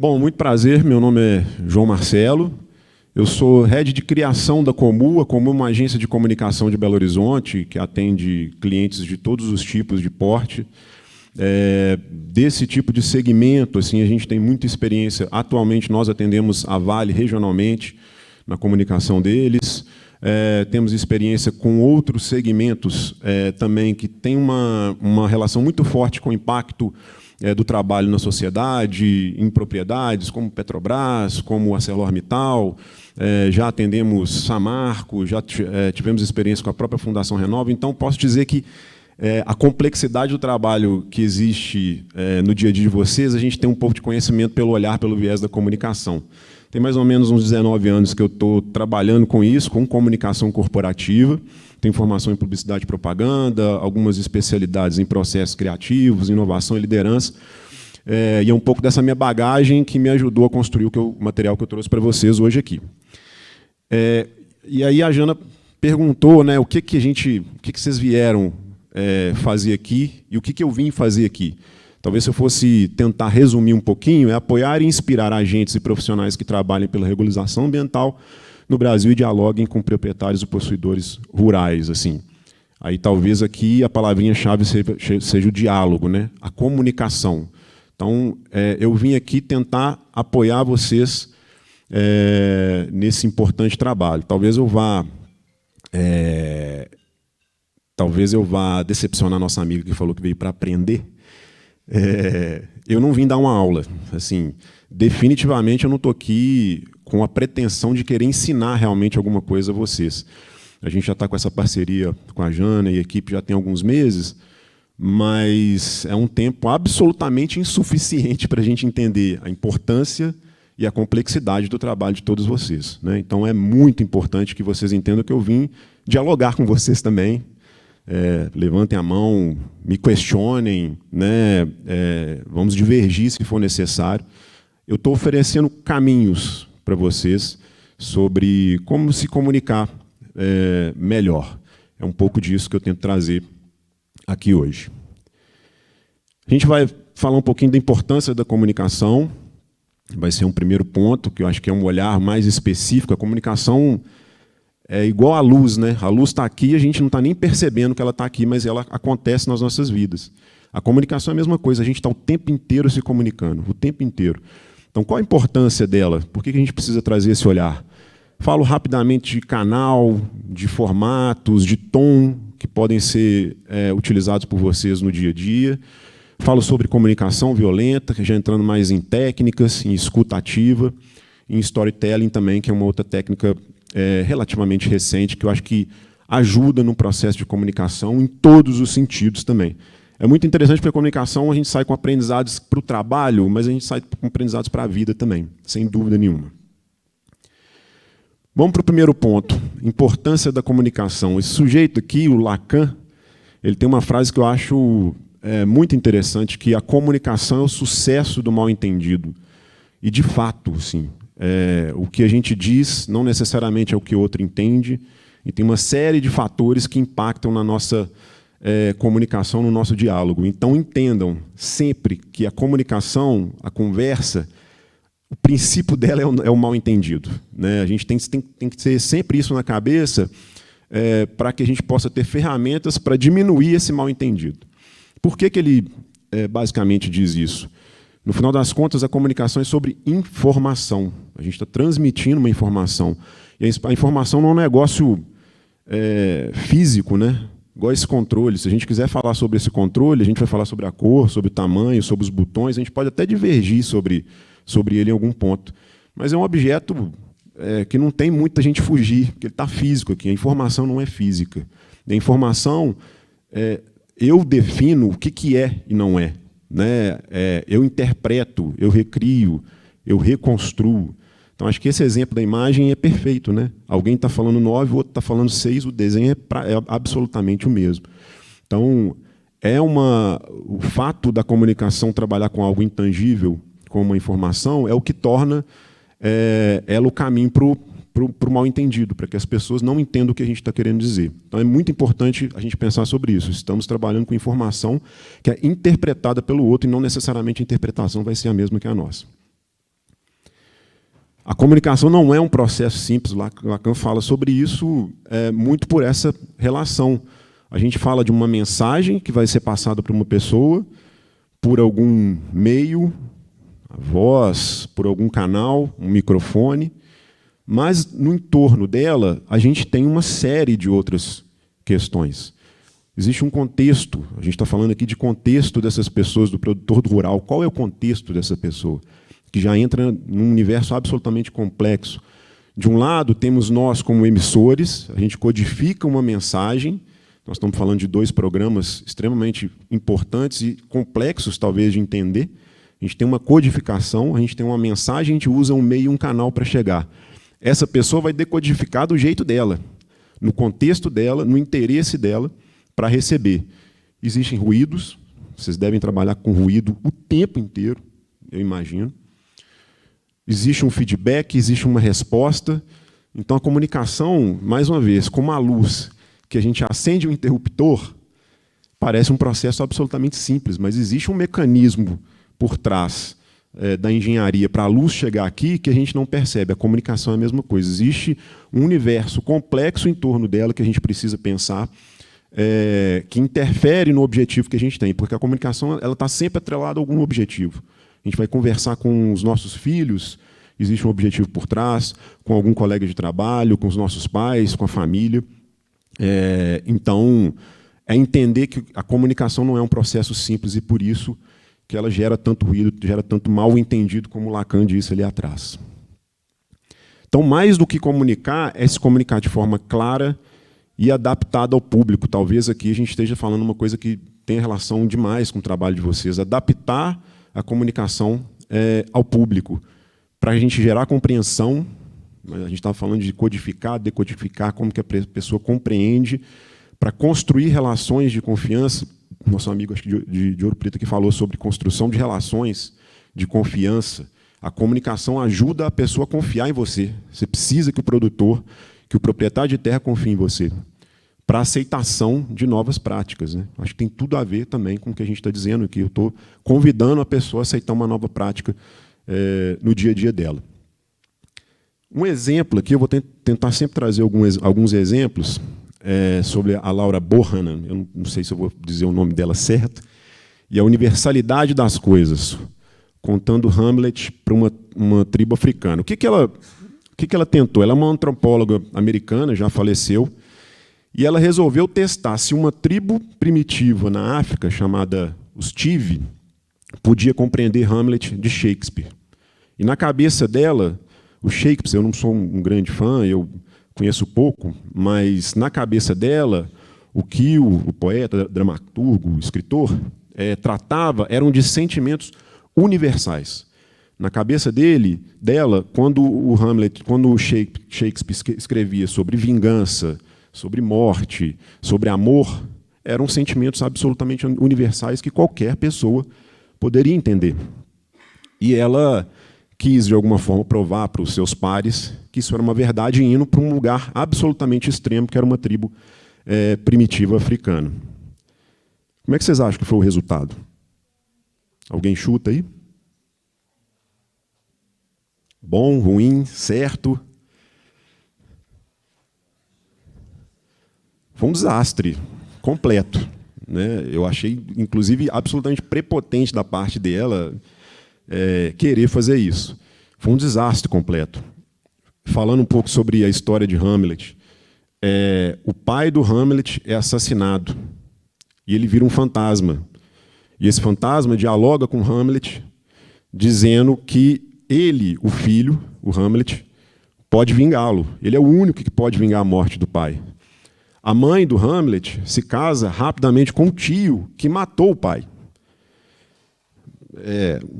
Bom, muito prazer, meu nome é João Marcelo, eu sou head de criação da Comu. A Comu é uma agência de comunicação de Belo Horizonte que atende clientes de todos os tipos de porte. Desse tipo de segmento, assim, a gente tem muita experiência. Atualmente, nós atendemos a Vale regionalmente na comunicação deles. Temos experiência com outros segmentos também que têm uma relação muito forte com o impacto do trabalho na sociedade, em propriedades, como Petrobras, como ArcelorMittal. Já atendemos Samarco, já tivemos experiência com a própria Fundação Renova. Então, posso dizer que a complexidade do trabalho que existe no dia a dia de vocês, a gente tem um pouco de conhecimento pelo olhar, pelo viés da comunicação. Tem mais ou menos uns 19 anos que eu estou trabalhando com isso, com comunicação corporativa. Tenho formação em publicidade e propaganda, algumas especialidades em processos criativos, inovação e liderança. E é um pouco dessa minha bagagem que me ajudou a construir o material que eu trouxe para vocês hoje aqui. E aí a Jana perguntou, né, o que vocês vieram fazer aqui e o que eu vim fazer aqui. Talvez, se eu fosse tentar resumir um pouquinho, é apoiar e inspirar agentes e profissionais que trabalhem pela regularização ambiental no Brasil e dialoguem com proprietários e possuidores rurais. Assim. Aí, talvez, aqui a palavrinha-chave seja o diálogo, né? A comunicação. Então, eu vim aqui tentar apoiar vocês nesse importante trabalho. Talvez eu vá decepcionar nossa amiga que falou que veio para aprender. Eu não vim dar uma aula. Assim, definitivamente eu não estou aqui com a pretensão de querer ensinar realmente alguma coisa a vocês. A gente já está com essa parceria com a Jana e a equipe já tem alguns meses, mas é um tempo absolutamente insuficiente para a gente entender a importância e a complexidade do trabalho de todos vocês, né? Então, é muito importante que vocês entendam que eu vim dialogar com vocês também. Levantem a mão, me questionem, né? Vamos divergir se for necessário. Eu estou oferecendo caminhos para vocês sobre como se comunicar melhor. É um pouco disso que eu tento trazer aqui hoje. A gente vai falar um pouquinho da importância da comunicação. Vai ser um primeiro ponto, que eu acho que é um olhar mais específico. A comunicação é igual à luz, né? A luz está aqui, a gente não está nem percebendo que ela está aqui, mas ela acontece nas nossas vidas. A comunicação é a mesma coisa, a gente está o tempo inteiro se comunicando, o tempo inteiro. Então, qual a importância dela? Por que a gente precisa trazer esse olhar? Falo rapidamente de canal, de formatos, de tom, que podem ser utilizados por vocês no dia a dia. Falo sobre comunicação violenta, já entrando mais em técnicas, em escuta ativa, em storytelling também, que é uma outra técnica relativamente recente, que eu acho que ajuda no processo de comunicação em todos os sentidos também. É muito interessante porque a comunicação a gente sai com aprendizados para o trabalho, mas a gente sai com aprendizados para a vida também, sem dúvida nenhuma. Vamos para o primeiro ponto, importância da comunicação. Esse sujeito aqui, o Lacan, ele tem uma frase que eu acho muito interessante, que a comunicação é o sucesso do mal-entendido. E, de fato, sim, o que a gente diz não necessariamente é o que o outro entende, e tem uma série de fatores que impactam na nossa comunicação, no nosso diálogo. Então, entendam sempre que a comunicação, a conversa, o princípio dela é o mal-entendido, né? A gente tem que ter sempre isso na cabeça para que a gente possa ter ferramentas para diminuir esse mal-entendido. Por que ele basicamente diz isso? No final das contas, a comunicação é sobre informação. A gente está transmitindo uma informação. E a informação não é um negócio físico, né? Igual esse controle. Se a gente quiser falar sobre esse controle, a gente vai falar sobre a cor, sobre o tamanho, sobre os botões. A gente pode até divergir sobre ele em algum ponto. Mas é um objeto que não tem muita gente fugir, porque ele está físico aqui. A informação não é física. A informação, eu defino o que é e não é. Né? Eu interpreto, eu recrio, eu reconstruo. Então, acho que esse exemplo da imagem é perfeito, né? Alguém está falando 9, o outro está falando 6, o desenho é absolutamente o mesmo. Então, o fato da comunicação trabalhar com algo intangível, com uma informação, é o que torna ela o caminho para o mal-entendido, para que as pessoas não entendam o que a gente está querendo dizer. Então, é muito importante a gente pensar sobre isso. Estamos trabalhando com informação que é interpretada pelo outro e não necessariamente a interpretação vai ser a mesma que a nossa. A comunicação não é um processo simples. Lacan fala sobre isso muito por essa relação. A gente fala de uma mensagem que vai ser passada para uma pessoa por algum meio, a voz, por algum canal, um microfone, mas no entorno dela a gente tem uma série de outras questões. Existe um contexto, a gente está falando aqui de contexto dessas pessoas, do produtor rural. Qual é o contexto dessa pessoa? Que já entra num universo absolutamente complexo. De um lado, temos nós como emissores, a gente codifica uma mensagem. Nós estamos falando de 2 programas extremamente importantes e complexos, talvez, de entender. A gente tem uma codificação, a gente tem uma mensagem, a gente usa um meio e um canal para chegar. Essa pessoa vai decodificar do jeito dela, no contexto dela, no interesse dela, para receber. Existem ruídos, vocês devem trabalhar com ruído o tempo inteiro, eu imagino. Existe um feedback, existe uma resposta. Então, a comunicação, mais uma vez, como a luz, que a gente acende um interruptor, parece um processo absolutamente simples, mas existe um mecanismo por trás da engenharia para a luz chegar aqui que a gente não percebe. A comunicação é a mesma coisa. Existe um universo complexo em torno dela que a gente precisa pensar, que interfere no objetivo que a gente tem, porque a comunicação está sempre atrelada a algum objetivo. A gente vai conversar com os nossos filhos, existe um objetivo por trás, com algum colega de trabalho, com os nossos pais, com a família. Então, é entender que a comunicação não é um processo simples e, por isso, que ela gera tanto ruído, gera tanto mal-entendido, como Lacan disse ali atrás. Então, mais do que comunicar, é se comunicar de forma clara e adaptada ao público. Talvez aqui a gente esteja falando uma coisa que tem relação demais com o trabalho de vocês. Adaptar a comunicação ao público, para a gente gerar compreensão. A gente estava falando de codificar, decodificar, como que a pessoa compreende, para construir relações de confiança. Nosso amigo acho que de Ouro Preto que falou sobre construção de relações de confiança. A comunicação ajuda a pessoa a confiar em você. Você precisa que o produtor, que o proprietário de terra confie em você, para a aceitação de novas práticas, né? Acho que tem tudo a ver também com o que a gente está dizendo aqui. Eu estou convidando a pessoa a aceitar uma nova prática no dia a dia dela. Um exemplo aqui, eu vou tentar sempre trazer alguns exemplos sobre a Laura Bohannan, eu não sei se eu vou dizer o nome dela certo, e a universalidade das coisas, contando Hamlet para uma tribo africana. O que ela tentou? Ela é uma antropóloga americana, já faleceu, e ela resolveu testar se uma tribo primitiva na África, chamada os Tive, podia compreender Hamlet de Shakespeare. E na cabeça dela, o Shakespeare, eu não sou um grande fã, eu conheço pouco, mas na cabeça dela, o que o poeta, dramaturgo, o escritor, tratava eram de sentimentos universais. Na cabeça dela, quando o Shakespeare escrevia sobre vingança, sobre morte, sobre amor, eram sentimentos absolutamente universais que qualquer pessoa poderia entender. E ela quis, de alguma forma, provar para os seus pares que isso era uma verdade, indo para um lugar absolutamente extremo, que era uma tribo primitiva africana. Como é que vocês acham que foi o resultado? Alguém chuta aí? Bom, ruim, certo? Foi um desastre completo, né? Eu achei, inclusive, absolutamente prepotente da parte dela querer fazer isso. Foi um desastre completo. Falando um pouco sobre a história de Hamlet, o pai do Hamlet é assassinado e ele vira um fantasma. E esse fantasma dialoga com Hamlet, dizendo que ele, o filho, o Hamlet, pode vingá-lo. Ele é o único que pode vingar a morte do pai. A mãe do Hamlet se casa rapidamente com o tio que matou o pai.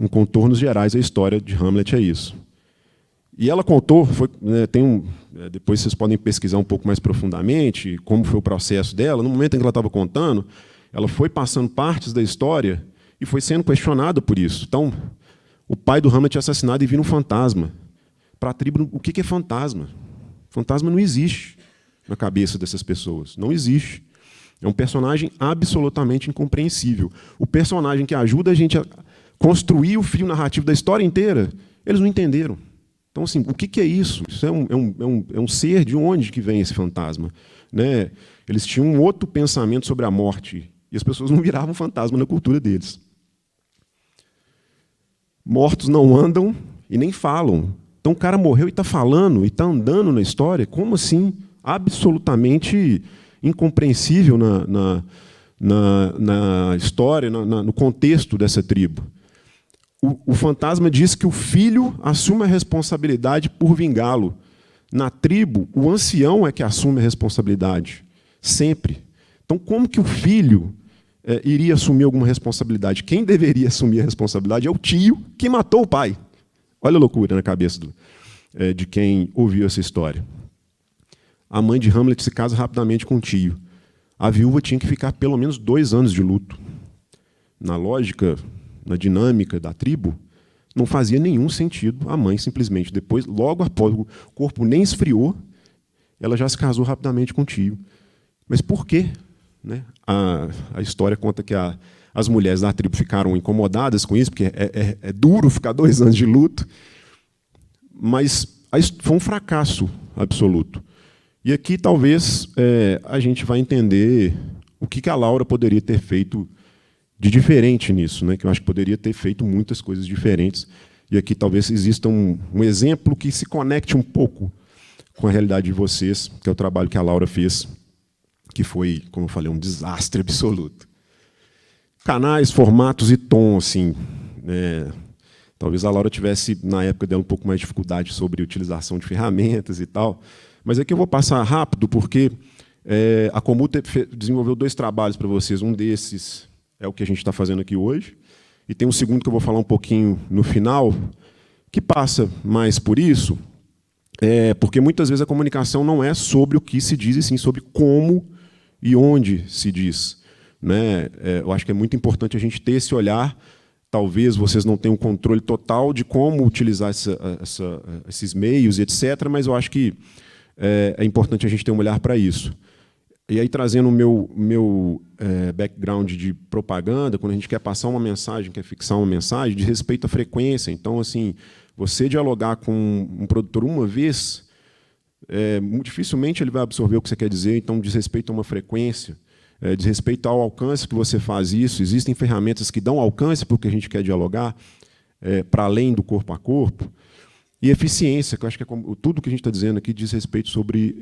Em contornos gerais, a história de Hamlet é isso. E ela contou, depois vocês podem pesquisar um pouco mais profundamente como foi o processo dela. No momento em que ela estava contando, ela foi passando partes da história e foi sendo questionada por isso. Então, o pai do Hamlet é assassinado e vira um fantasma. Para a tribo, o que é fantasma? Fantasma não existe na cabeça dessas pessoas. Não existe. É um personagem absolutamente incompreensível. O personagem que ajuda a gente a construir o fio narrativo da história inteira, eles não entenderam. Então, assim, o que é isso? Isso é um ser, de onde que vem esse fantasma? Né? Eles tinham um outro pensamento sobre a morte, e as pessoas não viravam fantasma na cultura deles. Mortos não andam e nem falam. Então o cara morreu e está falando, e está andando na história. Como assim? Absolutamente incompreensível na história, no contexto dessa tribo. O fantasma diz que o filho assume a responsabilidade por vingá-lo. Na tribo, o ancião é que assume a responsabilidade, sempre. Então, como que o filho iria assumir alguma responsabilidade? Quem deveria assumir a responsabilidade é o tio que matou o pai. Olha a loucura na cabeça de quem ouviu essa história. A mãe de Hamlet se casa rapidamente com o tio. A viúva tinha que ficar pelo menos 2 anos de luto. Na lógica, na dinâmica da tribo, não fazia nenhum sentido a mãe simplesmente, depois, logo após o corpo nem esfriou, ela já se casou rapidamente com o tio. Mas por quê? Né? A história conta que as mulheres da tribo ficaram incomodadas com isso, porque é duro ficar 2 anos de luto, mas foi um fracasso absoluto. E aqui, talvez, a gente vai entender o que a Laura poderia ter feito de diferente nisso, né? Que eu acho que poderia ter feito muitas coisas diferentes. E aqui talvez exista um exemplo que se conecte um pouco com a realidade de vocês, que é o trabalho que a Laura fez, que foi, como eu falei, um desastre absoluto. Canais, formatos e tom, assim. Talvez a Laura tivesse, na época dela, um pouco mais de dificuldade sobre a utilização de ferramentas e tal. Mas aqui eu vou passar rápido, porque a Commuter desenvolveu 2 trabalhos para vocês. Um desses é o que a gente está fazendo aqui hoje. E tem um segundo que eu vou falar um pouquinho no final, que passa mais por isso, porque muitas vezes a comunicação não é sobre o que se diz, e sim sobre como e onde se diz. Né? Eu acho que é muito importante a gente ter esse olhar. Talvez vocês não tenham controle total de como utilizar esses meios, etc., mas eu acho que é importante a gente ter um olhar para isso. E aí, trazendo o meu background de propaganda, quando a gente quer passar uma mensagem, quer fixar uma mensagem, de respeito à frequência. Então, assim, você dialogar com um produtor uma vez, dificilmente ele vai absorver o que você quer dizer. Então, diz respeito a uma frequência, diz respeito ao alcance que você faz isso. Existem ferramentas que dão alcance para o que a gente quer dialogar, para além do corpo a corpo. E eficiência, que eu acho que tudo que a gente está dizendo aqui diz respeito sobre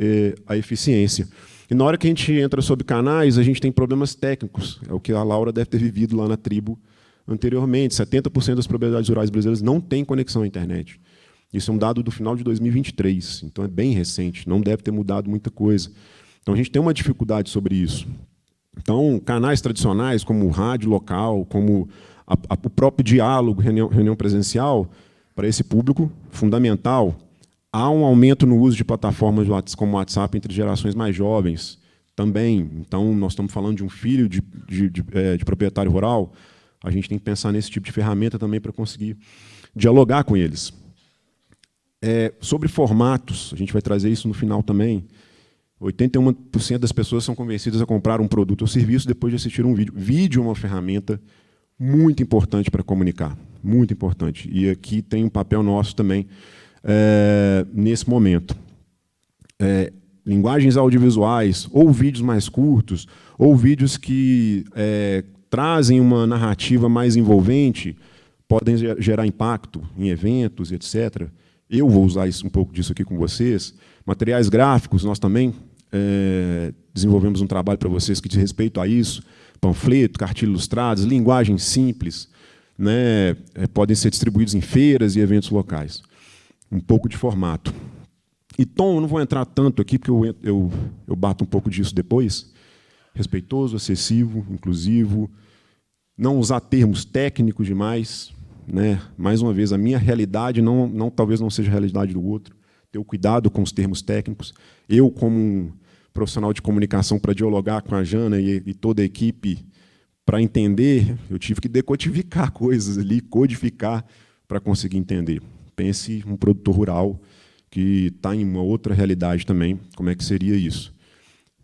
a eficiência. E na hora que a gente entra sobre canais, a gente tem problemas técnicos. É o que a Laura deve ter vivido lá na tribo anteriormente. 70% das propriedades rurais brasileiras não têm conexão à internet. Isso é um dado do final de 2023, então é bem recente, não deve ter mudado muita coisa. Então a gente tem uma dificuldade sobre isso. Então, canais tradicionais, como o rádio local, como o próprio diálogo, reunião presencial, para esse público, fundamental. Há um aumento no uso de plataformas como o WhatsApp entre gerações mais jovens também. Então, nós estamos falando de um filho de proprietário rural, a gente tem que pensar nesse tipo de ferramenta também para conseguir dialogar com eles. Sobre formatos, a gente vai trazer isso no final também. 81% das pessoas são convencidas a comprar um produto ou serviço depois de assistir um vídeo. Vídeo é uma ferramenta muito importante para comunicar, muito importante. E aqui tem um papel nosso também nesse momento. Linguagens audiovisuais, ou vídeos mais curtos, ou vídeos que trazem uma narrativa mais envolvente, podem gerar impacto em eventos, etc. Eu vou usar um pouco disso aqui com vocês. Materiais gráficos, nós também desenvolvemos um trabalho para vocês que diz respeito a isso. Panfleto, cartilhas ilustradas, linguagem simples, né, podem ser distribuídos em feiras e eventos locais. Um pouco de formato. E tom, eu não vou entrar tanto aqui, porque eu bato um pouco disso depois. Respeitoso, acessível, inclusivo. Não usar termos técnicos demais. Né? Mais uma vez, a minha realidade talvez não seja a realidade do outro. Ter o cuidado com os termos técnicos. Eu, como um profissional de comunicação, para dialogar com a Jana e toda a equipe, para entender, eu tive que decodificar coisas ali, codificar, para conseguir entender. Pense um produtor rural que está em uma outra realidade também, como é que seria isso?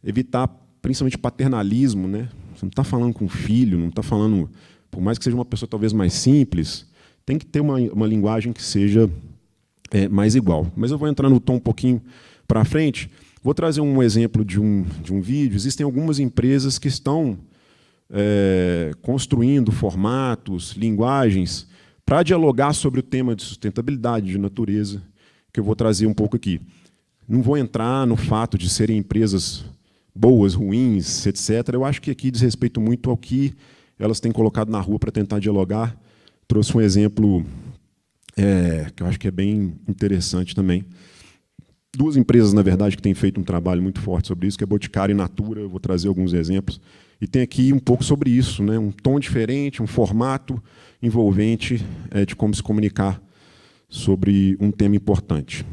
Evitar, principalmente, paternalismo, né? Você não está falando com filho, não está falando, por mais que seja uma pessoa talvez mais simples, tem que ter uma linguagem que seja mais igual. Mas eu vou entrar no tom um pouquinho para frente. Vou trazer um exemplo de um vídeo. Existem algumas empresas que estão construindo formatos, linguagens, para dialogar sobre o tema de sustentabilidade, de natureza, que eu vou trazer um pouco aqui. Não vou entrar no fato de serem empresas boas, ruins, etc. Eu acho que aqui diz respeito muito ao que elas têm colocado na rua para tentar dialogar. Trouxe um exemplo que eu acho que é bem interessante também. Duas empresas, na verdade, que têm feito um trabalho muito forte sobre isso, que é Boticário e Natura. Eu vou trazer alguns exemplos. E tem aqui um pouco sobre isso, né? Um tom diferente, um formato envolvente de como se comunicar sobre um tema importante.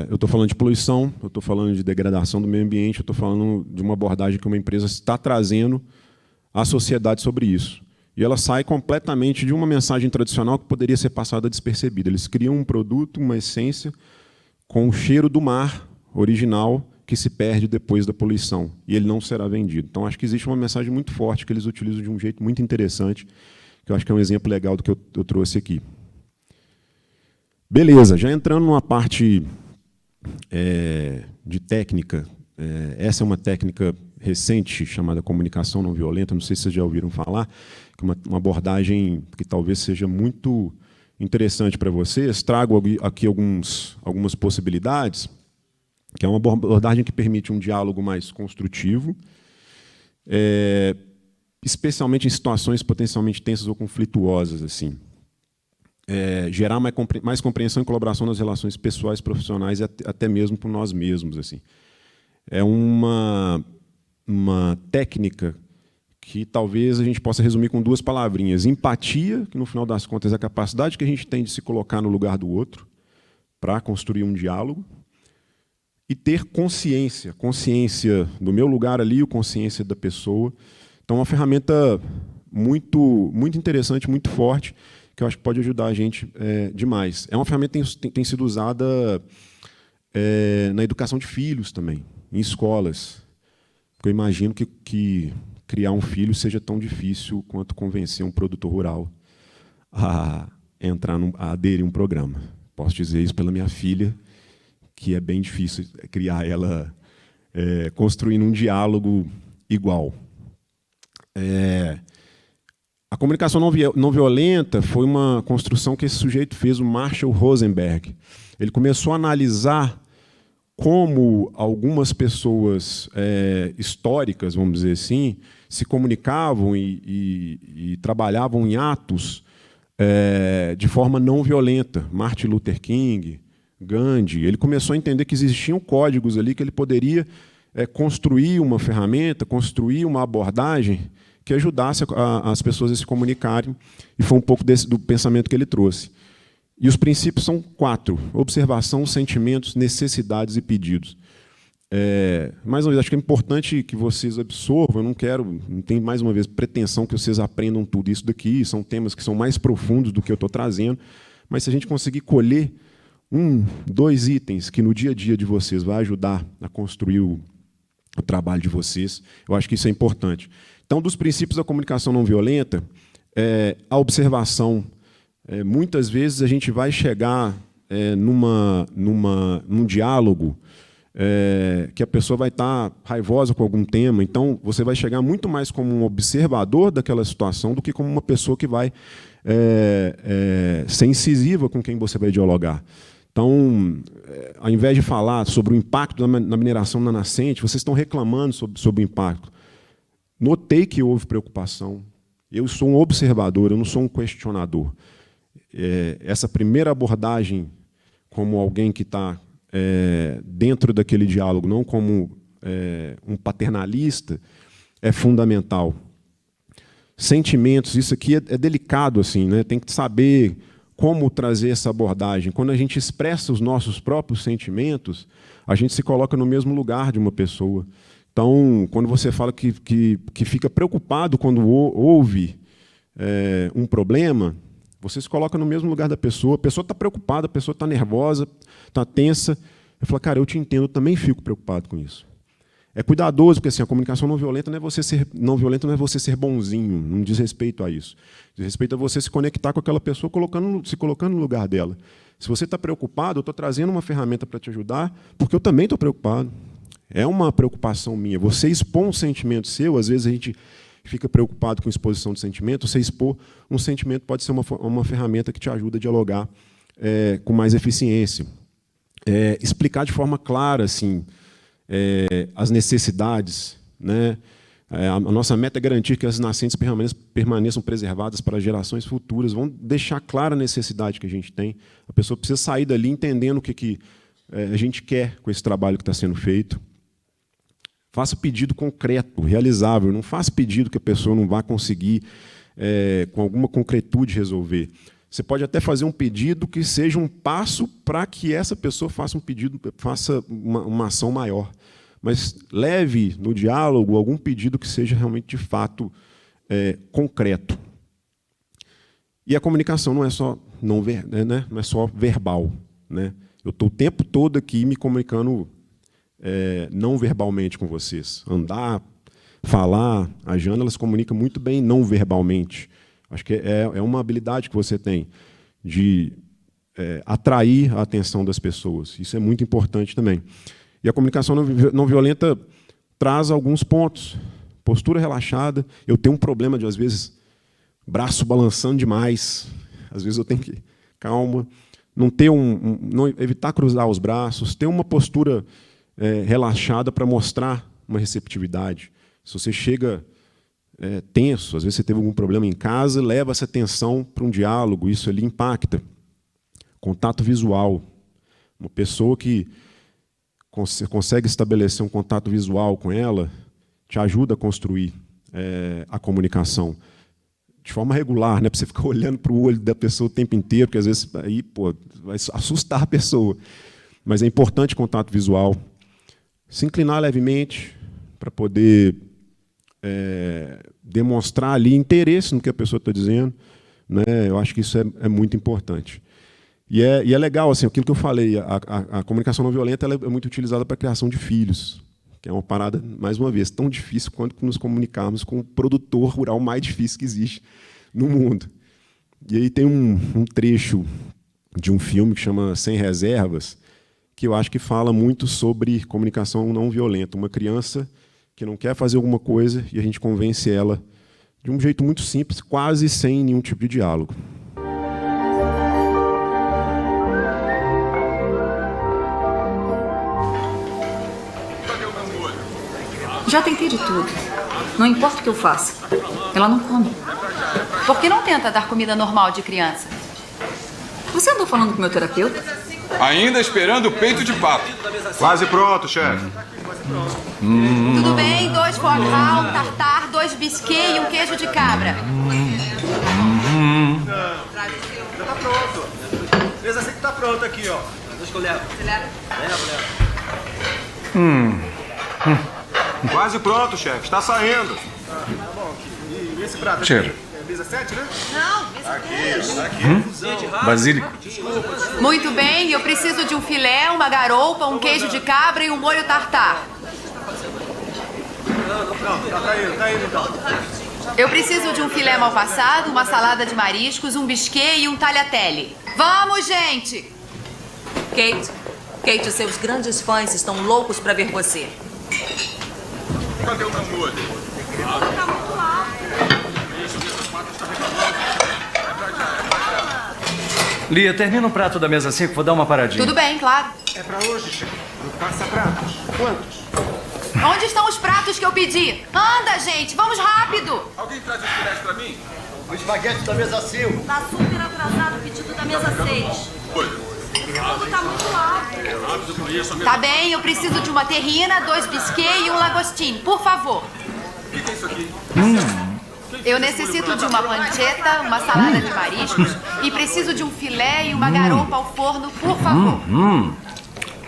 Eu estou falando de poluição, eu estou falando de degradação do meio ambiente, eu estou falando de uma abordagem que uma empresa está trazendo à sociedade sobre isso. E ela sai completamente de uma mensagem tradicional que poderia ser passada despercebida. Eles criam um produto, uma essência, com o cheiro do mar original que se perde depois da poluição, e ele não será vendido. Então, acho que existe uma mensagem muito forte que eles utilizam de um jeito muito interessante, que eu acho que é um exemplo legal do que eu trouxe aqui. Beleza, já entrando numa parte de técnica, essa é uma técnica recente chamada comunicação não violenta, não sei se vocês já ouviram falar, que é uma abordagem que talvez seja muito interessante para vocês. Trago aqui algumas possibilidades, que é uma abordagem que permite um diálogo mais construtivo, especialmente em situações potencialmente tensas ou conflituosas, assim. Gerar mais compreensão e colaboração nas relações pessoais, profissionais e até mesmo por nós mesmos, assim. É uma técnica que talvez a gente possa resumir com duas palavrinhas: empatia, que no final das contas é a capacidade que a gente tem de se colocar no lugar do outro para construir um diálogo, e ter consciência do meu lugar ali, consciência da pessoa. Então, é uma ferramenta muito interessante, muito forte, que eu acho que pode ajudar a gente demais. É uma ferramenta que tem sido usada na educação de filhos também, em escolas. Eu imagino que criar um filho seja tão difícil quanto convencer um produtor rural a aderir a um programa. Posso dizer isso pela minha filha, que é bem difícil criar ela construindo um diálogo igual. A comunicação não violenta foi uma construção que esse sujeito fez, o Marshall Rosenberg. Ele começou a analisar como algumas pessoas históricas, vamos dizer assim, se comunicavam e trabalhavam em atos de forma não violenta. Martin Luther King, Gandhi. Ele começou a entender que existiam códigos ali que ele poderia construir uma ferramenta, construir uma abordagem que ajudasse as pessoas a se comunicarem, e foi um pouco do pensamento que ele trouxe. E os princípios são 4: observação, sentimentos, necessidades e pedidos. Mais uma vez, acho que é importante que vocês absorvam. Não tenho, mais uma vez, pretensão que vocês aprendam tudo isso daqui, são temas que são mais profundos do que eu estou trazendo, mas se a gente conseguir colher 2 itens que no dia a dia de vocês vai ajudar a construir o trabalho de vocês, eu acho que isso é importante. Então, dos princípios da comunicação não violenta, a observação. Muitas vezes a gente vai chegar num diálogo que a pessoa vai estar raivosa com algum tema. Então, você vai chegar muito mais como um observador daquela situação do que como uma pessoa que vai ser incisiva com quem você vai dialogar. Então, ao invés de falar sobre o impacto na mineração na nascente, vocês estão reclamando sobre o impacto. Notei que houve preocupação. Eu sou um observador, eu não sou um questionador. Essa primeira abordagem, como alguém que está dentro daquele diálogo, não como um paternalista, é fundamental. Sentimentos, isso aqui é delicado, assim, né? Tem que saber como trazer essa abordagem. Quando a gente expressa os nossos próprios sentimentos, a gente se coloca no mesmo lugar de uma pessoa. Então, quando você fala que fica preocupado quando ouve um problema, você se coloca no mesmo lugar da pessoa. A pessoa está preocupada, a pessoa está nervosa, está tensa. Eu falo, cara, eu te entendo, eu também fico preocupado com isso. É cuidadoso, porque assim, a comunicação não violenta não é você ser bonzinho, não diz respeito a isso. Diz respeito a você se conectar com aquela pessoa, se colocando no lugar dela. Se você está preocupado, eu estou trazendo uma ferramenta para te ajudar, porque eu também estou preocupado. É uma preocupação minha. Você expor um sentimento seu, às vezes a gente fica preocupado com exposição de sentimento, você expor um sentimento pode ser uma ferramenta que te ajuda a dialogar com mais eficiência. Explicar de forma clara, assim, as necessidades, né? A nossa meta é garantir que as nascentes permaneçam preservadas para gerações futuras. Vamos deixar clara a necessidade que a gente tem. A pessoa precisa sair dali entendendo o que a gente quer com esse trabalho que está sendo feito. Faça pedido concreto, realizável. Não faça pedido que a pessoa não vá conseguir, com alguma concretude, resolver. Você pode até fazer um pedido que seja um passo para que essa pessoa faça uma ação maior. Mas leve no diálogo algum pedido que seja realmente, de fato, concreto. E a comunicação não é só, não é só verbal, né? Eu estou o tempo todo aqui me comunicando não verbalmente com vocês. Andar, falar, a Jana, ela se comunica muito bem não verbalmente. Acho que é uma habilidade que você tem de atrair a atenção das pessoas. Isso é muito importante também. E a comunicação não violenta traz alguns pontos. Postura relaxada. Eu tenho um problema de, às vezes, braço balançando demais. Às vezes eu tenho que... Calma. Não evitar cruzar os braços. Ter uma postura relaxada para mostrar uma receptividade. Se você chega... tenso, às vezes você teve algum problema em casa, leva essa tensão para um diálogo, isso ali impacta. Contato visual. Uma pessoa que consegue estabelecer um contato visual com ela, te ajuda a construir a comunicação. De forma regular, né, para você ficar olhando para o olho da pessoa o tempo inteiro, porque às vezes aí, vai assustar a pessoa. Mas é importante contato visual. Se inclinar levemente para poder... demonstrar ali interesse no que a pessoa está dizendo, né? Eu acho que isso é muito importante. E é legal, assim, aquilo que eu falei, a comunicação não violenta ela é muito utilizada para a criação de filhos, que é uma parada, mais uma vez, tão difícil quanto nos comunicarmos com o produtor rural mais difícil que existe no mundo. E aí tem um trecho de um filme que chama Sem Reservas, que eu acho que fala muito sobre comunicação não violenta. Uma criança que não quer fazer alguma coisa e a gente convence ela de um jeito muito simples, quase sem nenhum tipo de diálogo. Já tentei de tudo. Não importa o que eu faça. Ela não come. Por que não tenta dar comida normal de criança? Você andou falando com o meu terapeuta? Ainda esperando o peito de pato. Quase pronto, chefe. Tudo bem, 2 foie gras, um tartar, 2 biscuits e um queijo de cabra. Já tá pronto. Mesa sempre tá pronta aqui, ó. Deixa que eu levo. Você leva? Levo. Quase pronto, chefe. Está saindo. Tá bom. E esse prato aqui? Cheiro. É mesa 7, né? Não, Aqui. Basílico. muito bem, eu preciso de um filé, uma garoupa, um queijo de cabra e um molho tartar. Não, tá indo então. Eu preciso de um filé mal passado, uma salada de mariscos, um biscuit e um tagliatelle. Vamos, gente! Kate, Kate, seus grandes fãs estão loucos pra ver você. Cadê o meu molho? Tá muito alto. Lia, termina o prato da mesa 5, vou dar uma paradinha. Tudo bem, claro. É pra hoje, chefe. No passa-pratos. Quantos? Onde estão os pratos que eu pedi? Anda, gente, vamos rápido. Alguém traz os filés pra mim? O espaguete da mesa 5. Tá super atrasado o pedido da mesa 6. Tudo tá muito alto. Tá bem, eu preciso de uma terrina, 2 bisquets e um lagostino, por favor. O que é isso aqui? Eu necessito de uma pancetta, uma salada de mariscos e preciso de um filé e uma garopa ao forno, por favor.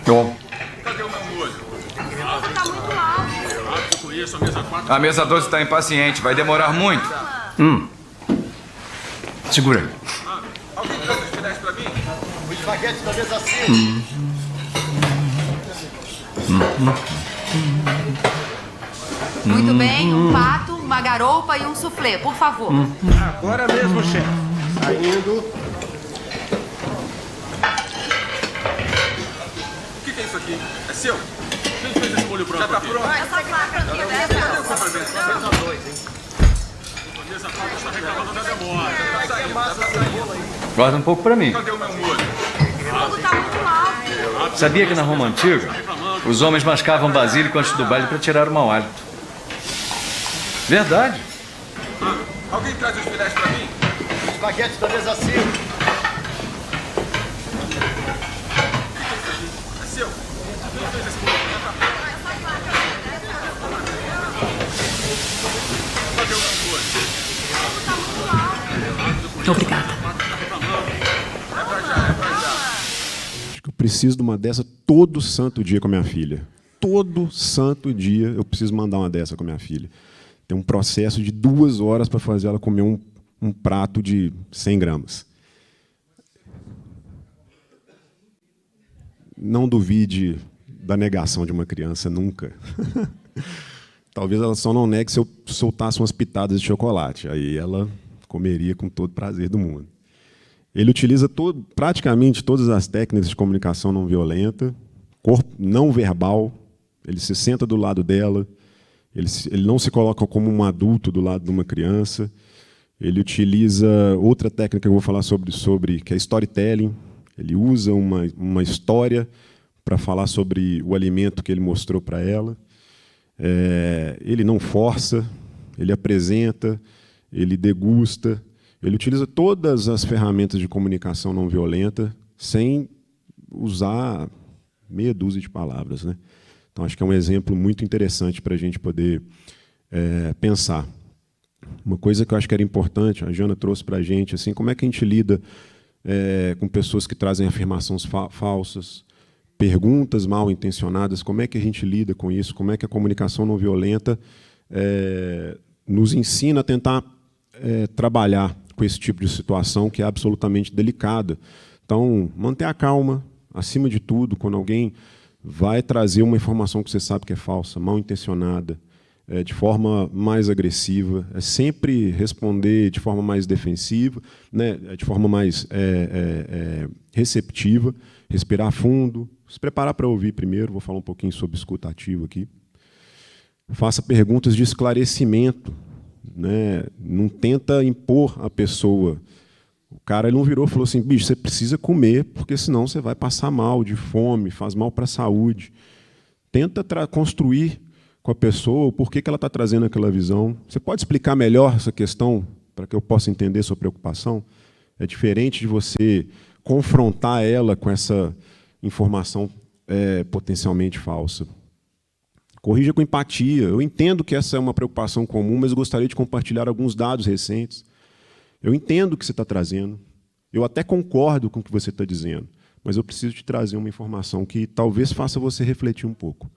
Bom. Cadê o meu molho? Tá muito alto. A mesa 12 está impaciente, vai demorar muito. Segura aí. Alguém traz os filés pra mim? O espaguete da mesa 5. Muito bem, um pato, uma garopa e um soufflé, por favor. Agora mesmo, chefe. Saindo. O que é isso aqui? É seu? Quem fez esse molho branco? Já tá pronto. Essa placa aqui, Guarda um pouco pra mim. Cadê o meu molho? tudo tá muito alto. Sabia que na Roma Antiga, os homens mascavam basílico antes do baile pra tirar o mau hálito. Verdade. Alguém traz os filés pra mim? O espaguete da mesa 5. É seu? Quem fez esse molho branco? Cadê o meu molho? Obrigada. Acho que eu preciso de uma dessa todo santo dia com a minha filha. Todo santo dia eu preciso mandar uma dessa com a minha filha. Tem um processo de 2 horas para fazer ela comer um prato de 100 gramas. Não duvide da negação de uma criança, nunca. Talvez ela só não negue se eu soltasse umas pitadas de chocolate. Aí ela comeria com todo prazer do mundo. Ele utiliza praticamente todas as técnicas de comunicação não violenta, corpo não verbal, ele se senta do lado dela, ele não se coloca como um adulto do lado de uma criança, ele utiliza outra técnica que eu vou falar sobre que é storytelling, ele usa uma história para falar sobre o alimento que ele mostrou para ela, ele não força, ele apresenta, ele degusta, ele utiliza todas as ferramentas de comunicação não violenta sem usar meia dúzia de palavras, né? Então, acho que é um exemplo muito interessante para a gente poder pensar. Uma coisa que eu acho que era importante, a Jana trouxe para a gente, assim, como é que a gente lida com pessoas que trazem afirmações falsas, perguntas mal intencionadas, como é que a gente lida com isso, como é que a comunicação não violenta nos ensina a tentar trabalhar com esse tipo de situação que é absolutamente delicada. Então, manter a calma, acima de tudo, quando alguém vai trazer uma informação que você sabe que é falsa, mal intencionada, de forma mais agressiva, sempre responder de forma mais defensiva, né, de forma mais receptiva, respirar fundo, se preparar para ouvir primeiro, vou falar um pouquinho sobre escuta ativa aqui. Faça perguntas de esclarecimento, né, não tenta impor a pessoa. O cara ele não virou e falou assim, bicho, você precisa comer, porque senão você vai passar mal, de fome, faz mal para a saúde. Tenta construir com a pessoa o porquê que ela está trazendo aquela visão. Você pode explicar melhor essa questão para que eu possa entender sua preocupação? É diferente de você confrontar ela com essa informação potencialmente falsa. Corrija com empatia. Eu entendo que essa é uma preocupação comum, mas eu gostaria de compartilhar alguns dados recentes. Eu entendo o que você está trazendo, eu até concordo com o que você está dizendo, mas eu preciso te trazer uma informação que talvez faça você refletir um pouco.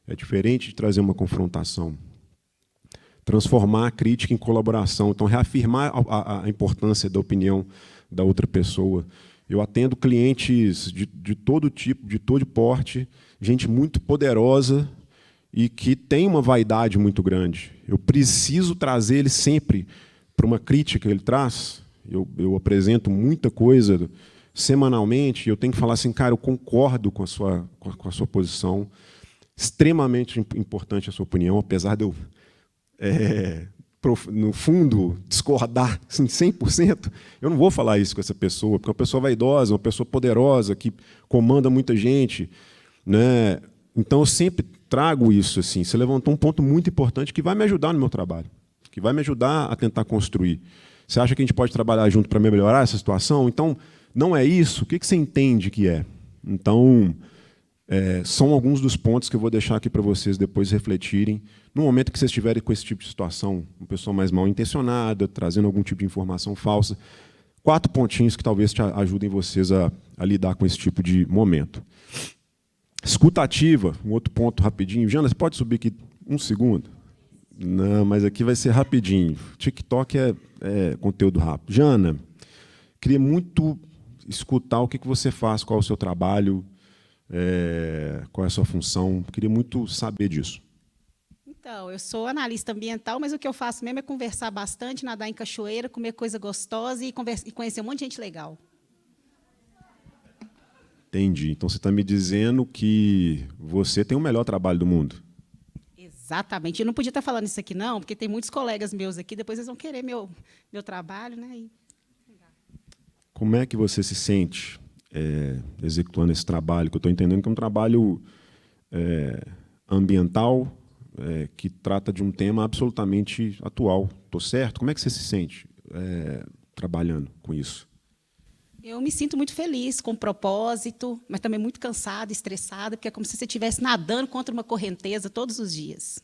É diferente de trazer uma confrontação. Transformar a crítica em colaboração, então reafirmar a importância da opinião da outra pessoa. Eu atendo clientes de todo tipo, de todo porte, gente muito poderosa e que tem uma vaidade muito grande. Eu preciso trazer ele sempre para uma crítica que ele traz. Eu apresento muita coisa semanalmente, eu tenho que falar assim, cara, eu concordo com a sua posição, extremamente importante a sua opinião, apesar de eu, no fundo, discordar assim, 100%, eu não vou falar isso com essa pessoa, porque é uma pessoa vaidosa, uma pessoa poderosa, que comanda muita gente, né? Então, eu sempre trago isso. Assim. Você levantou um ponto muito importante que vai me ajudar no meu trabalho, que vai me ajudar a tentar construir. Você acha que a gente pode trabalhar junto para melhorar essa situação? Então, não é isso? O que você entende que é? Então, são alguns dos pontos que eu vou deixar aqui para vocês depois refletirem. No momento que vocês estiverem com esse tipo de situação, uma pessoa mais mal intencionada, trazendo algum tipo de informação falsa, 4 pontinhos que talvez te ajudem vocês a lidar com esse tipo de momento. Escuta ativa, um outro ponto rapidinho. Jana, você pode subir aqui 1 segundo? Não, mas aqui vai ser rapidinho. TikTok é conteúdo rápido. Jana, queria muito escutar o que você faz, qual é o seu trabalho, qual é a sua função. Queria muito saber disso. Então, eu sou analista ambiental, mas o que eu faço mesmo é conversar bastante, nadar em cachoeira, comer coisa gostosa e conhecer um monte de gente legal. Entendi. Então, você está me dizendo que você tem o melhor trabalho do mundo. Exatamente. Eu não podia estar falando isso aqui, não, porque tem muitos colegas meus aqui, depois eles vão querer meu trabalho. Né? Como é que você se sente executando esse trabalho? Que eu estou entendendo que é um trabalho ambiental, que trata de um tema absolutamente atual. Estou certo? Como é que você se sente trabalhando com isso? Eu me sinto muito feliz, com propósito, mas também muito cansada, estressada, porque é como se você estivesse nadando contra uma correnteza todos os dias.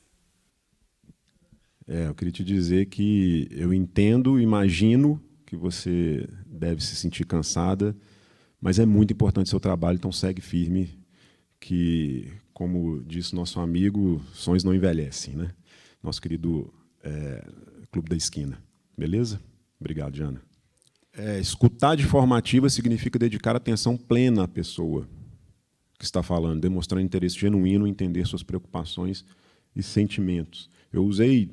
Eu queria te dizer que eu entendo, imagino que você deve se sentir cansada, mas é muito importante o seu trabalho, então segue firme, que, como disse nosso amigo, sonhos não envelhecem, né? Nosso querido Clube da Esquina. Beleza? Obrigado, Jana. Escutar de forma ativa significa dedicar atenção plena à pessoa que está falando, demonstrando interesse genuíno em entender suas preocupações e sentimentos. Eu usei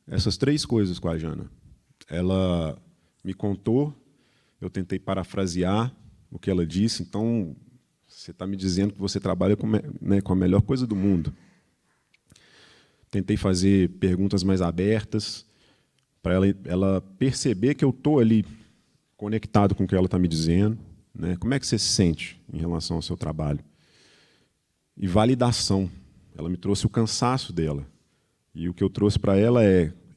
essas 3 coisas com a Jana. Ela me contou, eu tentei parafrasear o que ela disse, então você está me dizendo que você trabalha com a melhor coisa do mundo. Tentei fazer perguntas mais abertas, para ela perceber que eu estou ali conectado com o que ela está me dizendo, né? Como é que você se sente em relação ao seu trabalho? E validação. Ela me trouxe o cansaço dela. E o que eu trouxe para ela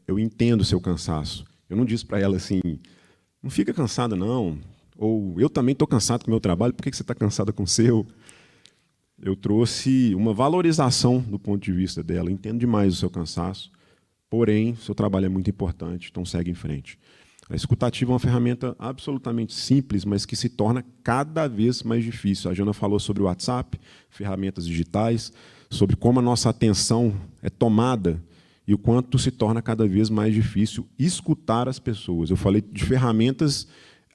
eu entendo o seu cansaço. Eu não disse para ela assim, não fica cansada não, ou eu também estou cansado com o meu trabalho, por que você está cansada com o seu? Eu trouxe uma valorização do ponto de vista dela. Eu entendo demais o seu cansaço, porém, o seu trabalho é muito importante, então segue em frente. A escutativa é uma ferramenta absolutamente simples, mas que se torna cada vez mais difícil. A Jana falou sobre o WhatsApp, ferramentas digitais, sobre como a nossa atenção é tomada e o quanto se torna cada vez mais difícil escutar as pessoas. Eu falei de ferramentas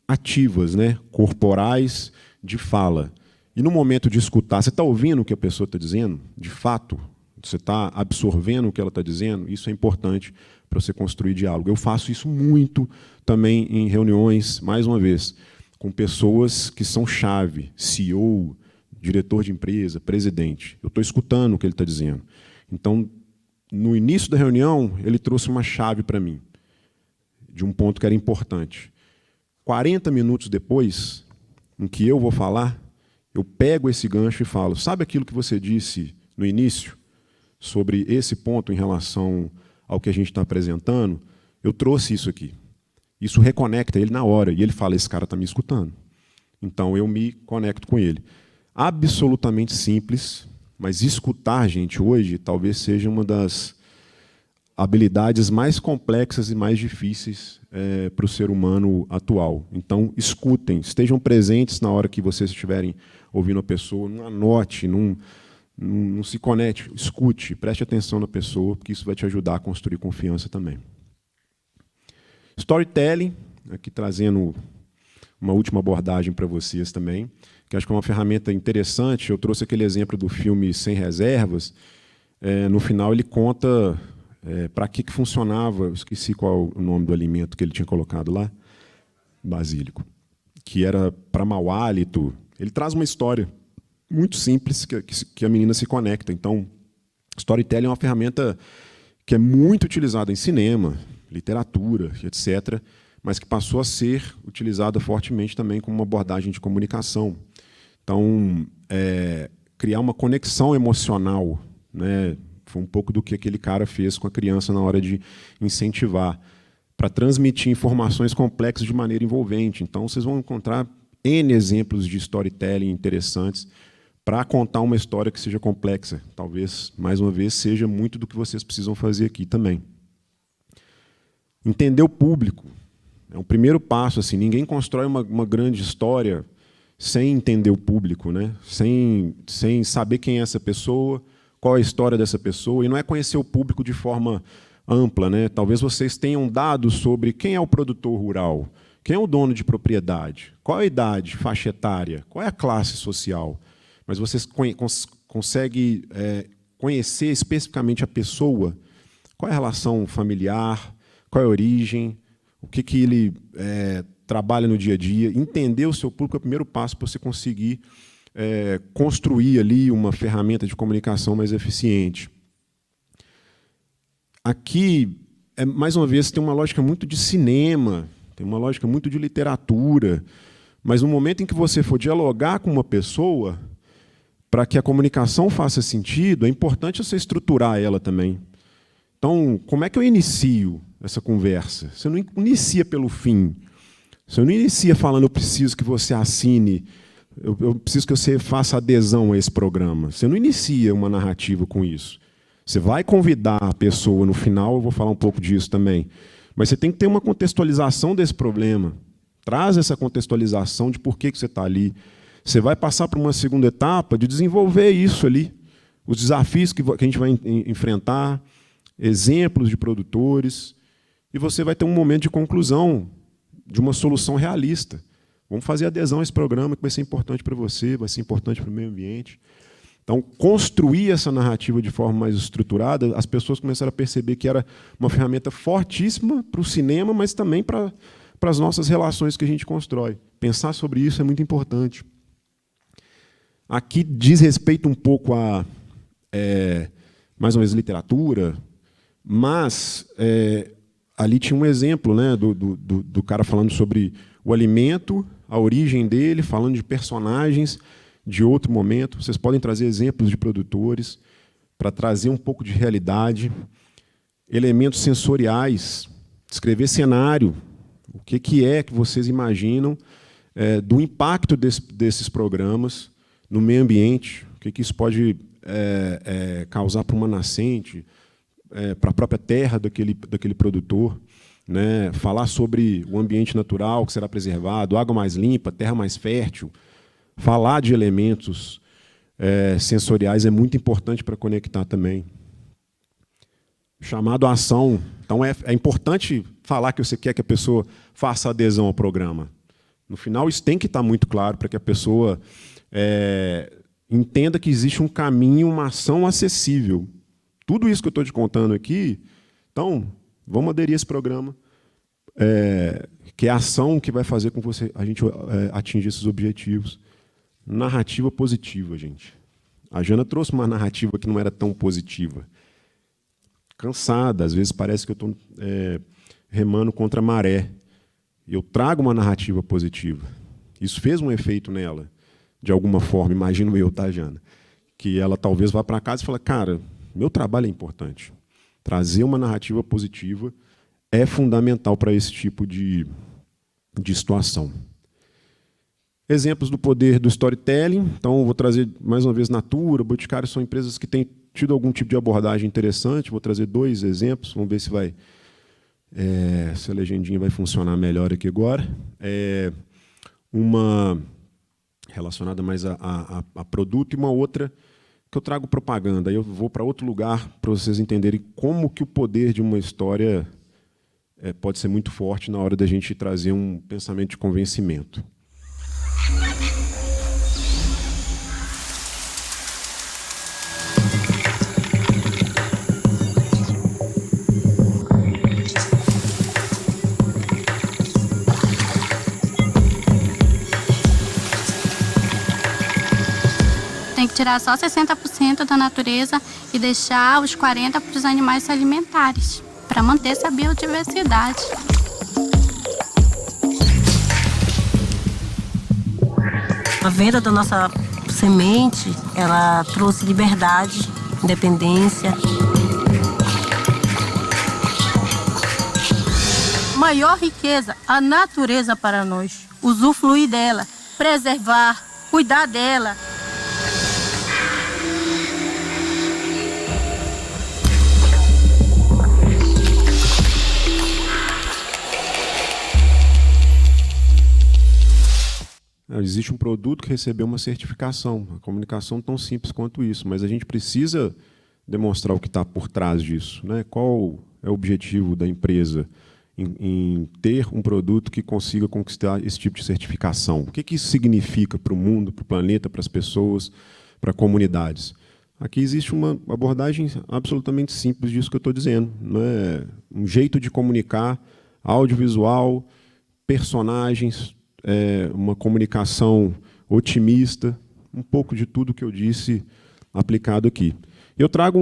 ativas, né? Corporais, de fala. E no momento de escutar, você está ouvindo o que a pessoa está dizendo? De fato? Você está absorvendo o que ela está dizendo? Isso é importante para você construir diálogo. Eu faço isso muito também em reuniões, mais uma vez, com pessoas que são chave, CEO, diretor de empresa, presidente. Eu estou escutando o que ele está dizendo. Então, no início da reunião, ele trouxe uma chave para mim, de um ponto que era importante. 40 minutos depois, em que eu vou falar, eu pego esse gancho e falo, sabe aquilo que você disse no início, sobre esse ponto em relação ao que a gente está apresentando? Eu trouxe isso aqui. Isso reconecta ele na hora, e ele fala, esse cara está me escutando. Então, eu me conecto com ele. Absolutamente simples, mas escutar, gente, hoje, talvez seja uma das habilidades mais complexas e mais difíceis para o ser humano atual. Então, escutem, estejam presentes na hora que vocês estiverem ouvindo a pessoa, não anote, não se conecte, escute, preste atenção na pessoa, porque isso vai te ajudar a construir confiança também. Storytelling, aqui trazendo uma última abordagem para vocês também, que acho que é uma ferramenta interessante. Eu trouxe aquele exemplo do filme Sem Reservas. No final, ele conta para que funcionava, eu esqueci qual o nome do alimento que ele tinha colocado lá, basílico. que era para mau hálito. Ele traz uma história muito simples que a menina se conecta. Então, storytelling é uma ferramenta que é muito utilizada em cinema, literatura, etc., mas que passou a ser utilizada fortemente também como uma abordagem de comunicação. Então, criar uma conexão emocional, né? Foi um pouco do que aquele cara fez com a criança na hora de incentivar, para transmitir informações complexas de maneira envolvente. Então, vocês vão encontrar N exemplos de storytelling interessantes para contar uma história que seja complexa. Talvez, mais uma vez, seja muito do que vocês precisam fazer aqui também. Entender o público. É um primeiro passo. Assim, ninguém constrói uma grande história sem entender o público, né? Sem saber quem é essa pessoa, qual é a história dessa pessoa. E não é conhecer o público de forma ampla, né? Talvez vocês tenham dados sobre quem é o produtor rural, quem é o dono de propriedade, qual é a idade, faixa etária, qual é a classe social. Mas vocês conseguem conhecer especificamente a pessoa, qual é a relação familiar, qual é a origem, o que ele trabalha no dia a dia. Entender o seu público é o primeiro passo para você conseguir construir ali uma ferramenta de comunicação mais eficiente. Aqui, mais uma vez, tem uma lógica muito de cinema, tem uma lógica muito de literatura, mas no momento em que você for dialogar com uma pessoa, para que a comunicação faça sentido, é importante você estruturar ela também. Então, como é que eu inicio essa conversa? Você não inicia pelo fim. Você não inicia falando, eu preciso que você assine, eu preciso que você faça adesão a esse programa. Você não inicia uma narrativa com isso. Você vai convidar a pessoa no final, eu vou falar um pouco disso também. Mas você tem que ter uma contextualização desse problema. Traz essa contextualização de por que você está ali. Você vai passar para uma segunda etapa de desenvolver isso ali. Os desafios que a gente vai enfrentar, exemplos de produtores, e você vai ter um momento de conclusão de uma solução realista. Vamos fazer adesão a esse programa que vai ser importante para você, vai ser importante para o meio ambiente. Então, construir essa narrativa de forma mais estruturada, as pessoas começaram a perceber que era uma ferramenta fortíssima para o cinema, mas também para as nossas relações que a gente constrói. Pensar sobre isso é muito importante. Aqui diz respeito um pouco a, mais ou menos, literatura, mas ali tinha um exemplo, né, do cara falando sobre o alimento, a origem dele, falando de personagens de outro momento. Vocês podem trazer exemplos de produtores para trazer um pouco de realidade, elementos sensoriais, descrever cenário, o que é que vocês imaginam do impacto desses programas no meio ambiente, o que isso pode causar para uma nascente, para a própria terra daquele produtor, né? Falar sobre o ambiente natural que será preservado, água mais limpa, terra mais fértil. Falar de elementos sensoriais é muito importante para conectar também. Chamado à ação. Então, é importante falar que você quer que a pessoa faça adesão ao programa. No final, isso tem que estar muito claro para que a pessoa entenda que existe um caminho, uma ação acessível. Tudo isso que eu estou te contando aqui, então, vamos aderir a esse programa, que é a ação que vai fazer com que a gente atinja esses objetivos. Narrativa positiva, gente. A Jana trouxe uma narrativa que não era tão positiva. Cansada, às vezes parece que eu estou remando contra a maré. Eu trago uma narrativa positiva. Isso fez um efeito nela, de alguma forma, imagino eu, tá, Jana? Que ela talvez vá para casa e fale, cara, meu trabalho é importante. Trazer uma narrativa positiva é fundamental para esse tipo de situação. Exemplos do poder do storytelling. Então, vou trazer, mais uma vez, Natura, Boticário, são empresas que têm tido algum tipo de abordagem interessante. Vou trazer 2 exemplos, vamos ver se a legendinha vai funcionar melhor aqui agora. Uma relacionada mais a produto e uma outra que eu trago propaganda. Aí eu vou para outro lugar para vocês entenderem como que o poder de uma história pode ser muito forte na hora da gente trazer um pensamento de convencimento. tirar só 60% da natureza e deixar os 40% para os animais se alimentarem, para manter essa biodiversidade. A venda da nossa semente, ela trouxe liberdade, independência. Maior riqueza, a natureza para nós. Usufruir dela, preservar, cuidar dela. Existe um produto que recebeu uma certificação. A comunicação é tão simples quanto isso, mas a gente precisa demonstrar o que está por trás disso, né? Qual é o objetivo da empresa em ter um produto que consiga conquistar esse tipo de certificação? O que isso significa para o mundo, para o planeta, para as pessoas, para comunidades? Aqui existe uma abordagem absolutamente simples disso que eu estou dizendo, né? Um jeito de comunicar, audiovisual, personagens, uma comunicação otimista, um pouco de tudo que eu disse aplicado aqui. Eu trago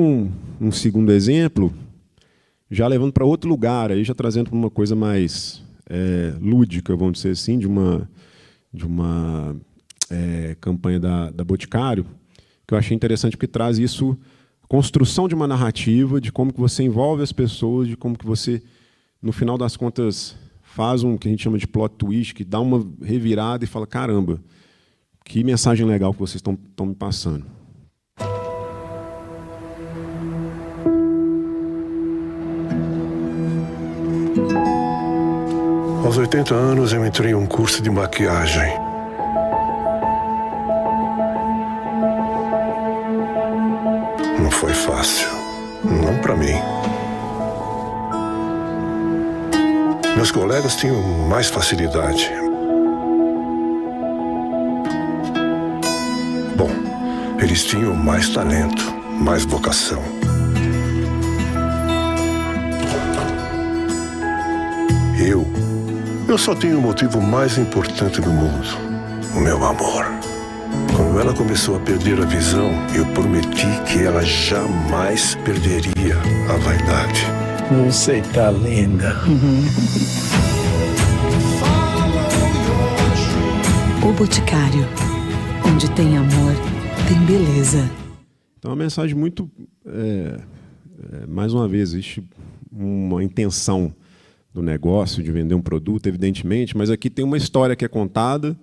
um segundo exemplo, já levando para outro lugar, aí já trazendo para uma coisa mais lúdica, vamos dizer assim, de uma campanha da Boticário, que eu achei interessante porque traz isso, construção de uma narrativa, de como que você envolve as pessoas, de como que você, no final das contas, faz um que a gente chama de plot twist, que dá uma revirada e fala, caramba, que mensagem legal que vocês estão me passando. Aos 80 anos, eu entrei em um curso de maquiagem. Não foi fácil. Não para mim. Meus colegas tinham mais facilidade. Bom, eles tinham mais talento, mais vocação. Eu só tenho o motivo mais importante do mundo, o meu amor. Quando ela começou a perder a visão, eu prometi que ela jamais perderia a vaidade. Você tá linda. O Boticário, onde tem amor, tem beleza. Então, é uma mensagem muito... mais uma vez, existe uma intenção do negócio, de vender um produto, evidentemente, mas aqui tem uma história que é contada,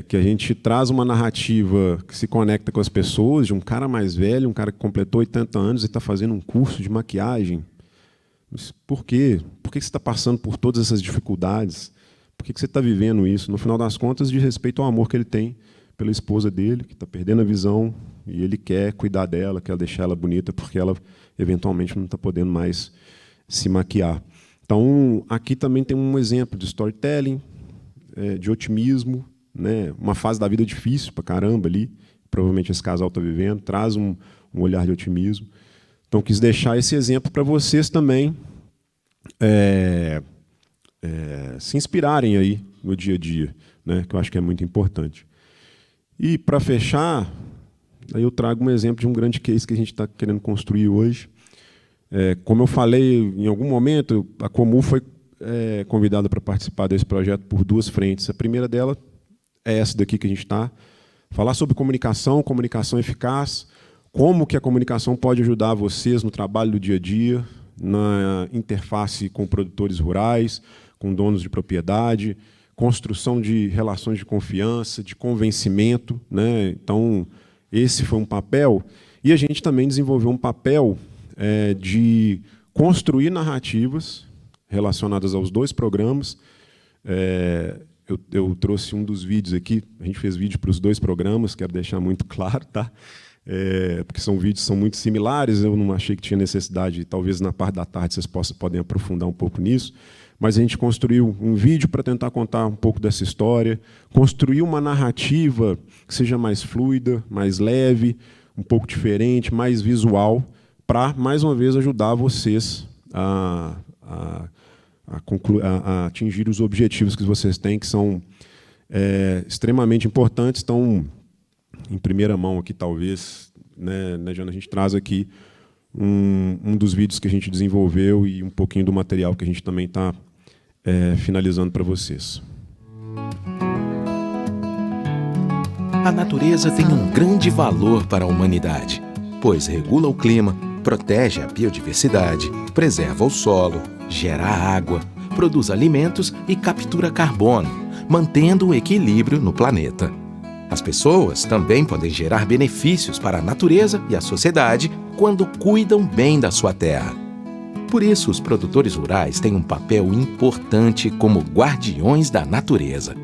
que a gente traz uma narrativa que se conecta com as pessoas, de um cara mais velho, um cara que completou 80 anos e está fazendo um curso de maquiagem. Mas por quê? Por que você está passando por todas essas dificuldades? Por que você está vivendo isso? No final das contas, de respeito ao amor que ele tem pela esposa dele, que está perdendo a visão, e ele quer cuidar dela, quer deixar ela bonita, porque ela, eventualmente, não está podendo mais se maquiar. Então, aqui também tem um exemplo de storytelling, de otimismo, né? Uma fase da vida difícil para caramba ali, provavelmente esse casal está vivendo, traz um olhar de otimismo. Então, quis deixar esse exemplo para vocês também se inspirarem aí no dia a dia, né? Que eu acho que é muito importante. E, para fechar, aí eu trago um exemplo de um grande case que a gente está querendo construir hoje. Como eu falei, em algum momento, a Comu foi convidada para participar desse projeto por duas frentes. A primeira dela é essa daqui que a gente está. Falar sobre comunicação eficaz, como que a comunicação pode ajudar vocês no trabalho do dia a dia, na interface com produtores rurais, com donos de propriedade, construção de relações de confiança, de convencimento, né? Então, esse foi um papel. E a gente também desenvolveu um papel de construir narrativas relacionadas aos dois programas. Eu trouxe um dos vídeos aqui, a gente fez vídeo para os dois programas, quero deixar muito claro, tá? Porque são vídeos que são muito similares, eu não achei que tinha necessidade, talvez na parte da tarde vocês podem aprofundar um pouco nisso, mas a gente construiu um vídeo para tentar contar um pouco dessa história, construir uma narrativa que seja mais fluida, mais leve, um pouco diferente, mais visual, para, mais uma vez, ajudar vocês a atingir os objetivos que vocês têm, que são extremamente importantes. Então, em primeira mão aqui, talvez, né, Jana, a gente traz aqui um dos vídeos que a gente desenvolveu e um pouquinho do material que a gente também está finalizando para vocês. A natureza tem um grande valor para a humanidade, pois regula o clima, protege a biodiversidade, preserva o solo, gera água, produz alimentos e captura carbono, mantendo o equilíbrio no planeta. As pessoas também podem gerar benefícios para a natureza e a sociedade quando cuidam bem da sua terra. Por isso, os produtores rurais têm um papel importante como guardiões da natureza.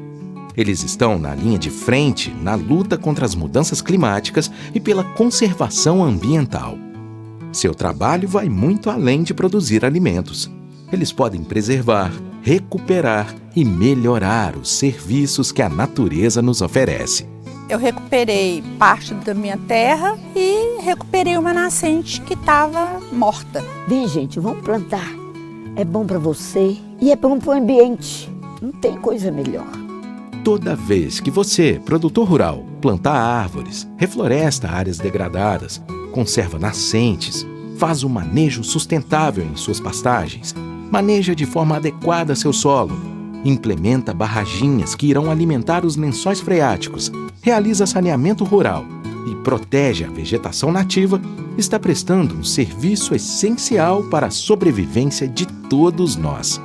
Eles estão na linha de frente na luta contra as mudanças climáticas e pela conservação ambiental. Seu trabalho vai muito além de produzir alimentos. Eles podem preservar, recuperar e melhorar os serviços que a natureza nos oferece. Eu recuperei parte da minha terra e recuperei uma nascente que estava morta. Vem, gente, vamos plantar. É bom para você e é bom para o ambiente. Não tem coisa melhor. Toda vez que você, produtor rural, plantar árvores, refloresta áreas degradadas, conserva nascentes, faz um manejo sustentável em suas pastagens, maneja de forma adequada seu solo, implementa barraginhas que irão alimentar os lençóis freáticos, realiza saneamento rural e protege a vegetação nativa, está prestando um serviço essencial para a sobrevivência de todos nós.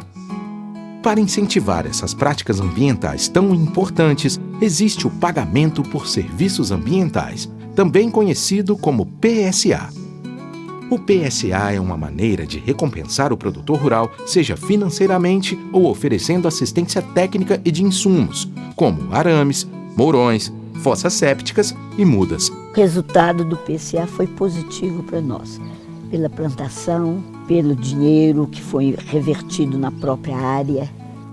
Para incentivar essas práticas ambientais tão importantes, existe o pagamento por serviços ambientais, também conhecido como PSA. O PSA é uma maneira de recompensar o produtor rural, seja financeiramente ou oferecendo assistência técnica e de insumos, como arames, mourões, fossas sépticas e mudas. O resultado do PCA foi positivo para nós, pela plantação, pelo dinheiro que foi revertido na própria área.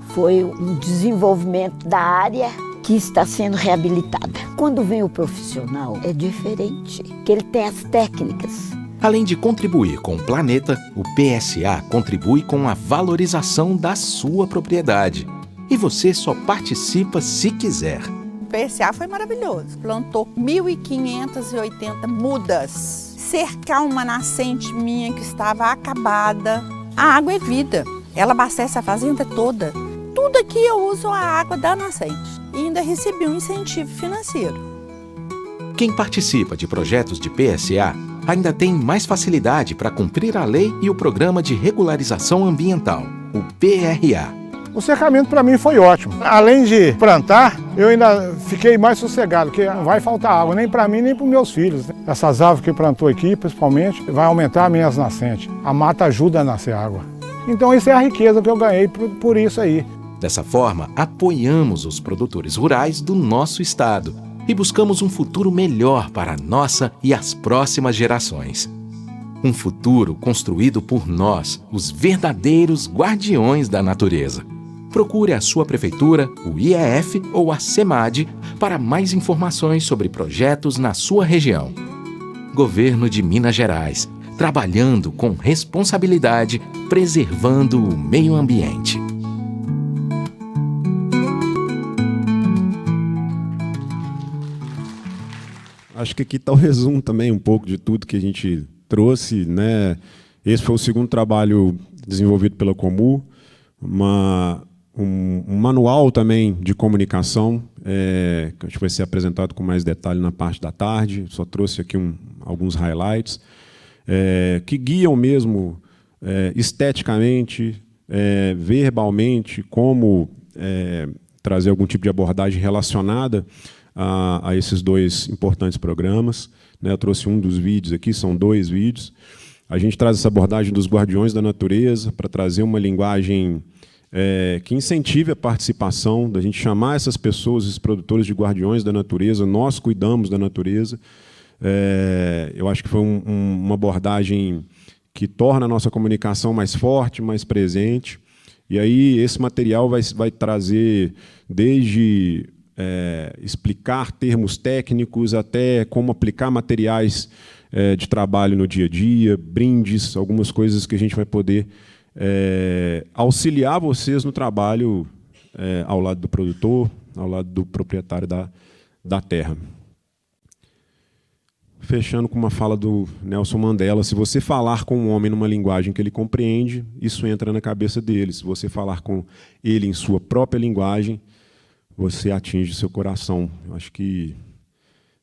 Foi um desenvolvimento da área que está sendo reabilitada. Quando vem o profissional, é diferente, que ele tem as técnicas. Além de contribuir com o planeta, o PSA contribui com a valorização da sua propriedade. E você só participa se quiser. O PSA foi maravilhoso. Plantou 1.580 mudas. Cercar uma nascente minha que estava acabada. A água é vida. Ela abastece a fazenda toda. Tudo aqui eu uso a água da nascente. E ainda recebi um incentivo financeiro. Quem participa de projetos de PSA ainda tem mais facilidade para cumprir a lei e o Programa de Regularização Ambiental, o PRA. O cercamento para mim foi ótimo. Além de plantar, eu ainda fiquei mais sossegado, porque não vai faltar água, nem para mim, nem para os meus filhos. Essas árvores que plantou aqui, principalmente, vai aumentar as minhas nascentes. A mata ajuda a nascer água. Então isso é a riqueza que eu ganhei por isso aí. Dessa forma, apoiamos os produtores rurais do nosso estado e buscamos um futuro melhor para a nossa e as próximas gerações. Um futuro construído por nós, os verdadeiros guardiões da natureza. Procure a sua prefeitura, o IEF ou a SEMAD para mais informações sobre projetos na sua região. Governo de Minas Gerais, trabalhando com responsabilidade, preservando o meio ambiente. Acho que aqui está o resumo também um pouco de tudo que a gente trouxe, né? Esse foi o segundo trabalho desenvolvido pela Comu, um manual também de comunicação, que acho que vai ser apresentado com mais detalhe na parte da tarde. Só trouxe aqui alguns highlights, que guiam mesmo esteticamente, verbalmente, como trazer algum tipo de abordagem relacionada a esses dois importantes programas. Eu trouxe um dos vídeos aqui, são 2 vídeos. A gente traz essa abordagem dos guardiões da natureza para trazer uma linguagem que incentive a participação, da gente chamar essas pessoas, esses produtores de guardiões da natureza. Nós cuidamos da natureza. Eu acho que foi uma abordagem que torna a nossa comunicação mais forte, mais presente. E aí esse material vai trazer desde explicar termos técnicos até como aplicar materiais de trabalho no dia a dia, brindes, algumas coisas que a gente vai poder auxiliar vocês no trabalho ao lado do produtor, ao lado do proprietário da terra. fechando com uma fala do Nelson Mandela, se você falar com um homem numa linguagem que ele compreende, isso entra na cabeça dele. Se você falar com ele em sua própria linguagem, você atinge seu coração. Eu acho que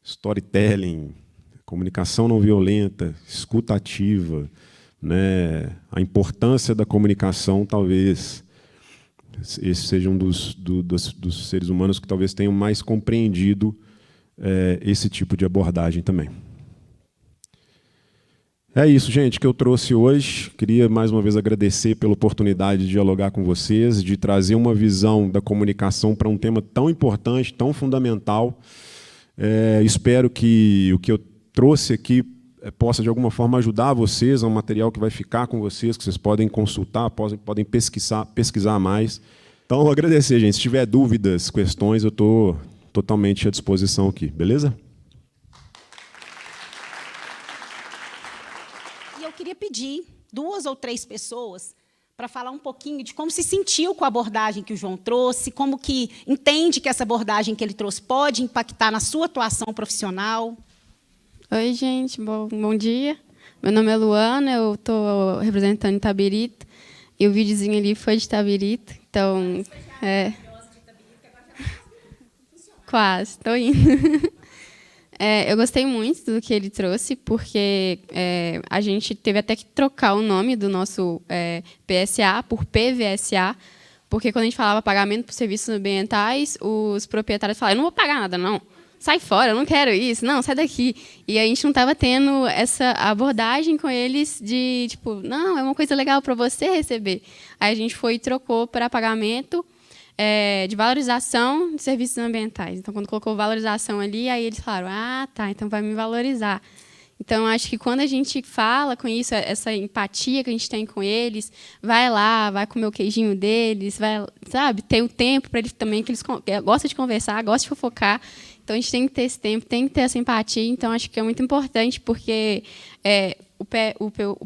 storytelling, comunicação não violenta, escuta ativa, né, a importância da comunicação, talvez esse seja um dos seres humanos que talvez tenham mais compreendido esse tipo de abordagem também. É isso, gente, que eu trouxe hoje. Queria, mais uma vez, agradecer pela oportunidade de dialogar com vocês, de trazer uma visão da comunicação para um tema tão importante, tão fundamental. Espero que o que eu trouxe aqui possa, de alguma forma, ajudar vocês. É um material que vai ficar com vocês, que vocês podem consultar, podem pesquisar mais. Então, agradecer, gente. Se tiver dúvidas, questões, eu estou totalmente à disposição aqui. Beleza? E eu queria pedir 2 ou 3 pessoas para falar um pouquinho de como se sentiu com a abordagem que o João trouxe, como que entende que essa abordagem que ele trouxe pode impactar na sua atuação profissional. Oi, gente. Bom dia. Meu nome é Luana, eu estou representando Itabirito. E o videozinho ali foi de Itabirito. Então, quase, estou indo. Eu gostei muito do que ele trouxe, porque a gente teve até que trocar o nome do nosso PSA por PVSA, porque quando a gente falava pagamento por serviços ambientais, os proprietários falavam, eu não vou pagar nada, não. Sai fora, eu não quero isso, não, sai daqui. E a gente não estava tendo essa abordagem com eles de, tipo, não, é uma coisa legal para você receber. Aí a gente foi e trocou para pagamento de valorização de serviços ambientais. Então, quando colocou valorização ali, aí eles falaram, ah, tá, então vai me valorizar. Então, acho que quando a gente fala com isso, essa empatia que a gente tem com eles, vai lá, vai comer o queijinho deles, vai, sabe, ter o tempo para eles também, que eles gostam de conversar, gostam de fofocar. Então, a gente tem que ter esse tempo, tem que ter essa empatia. Então, acho que é muito importante, porque o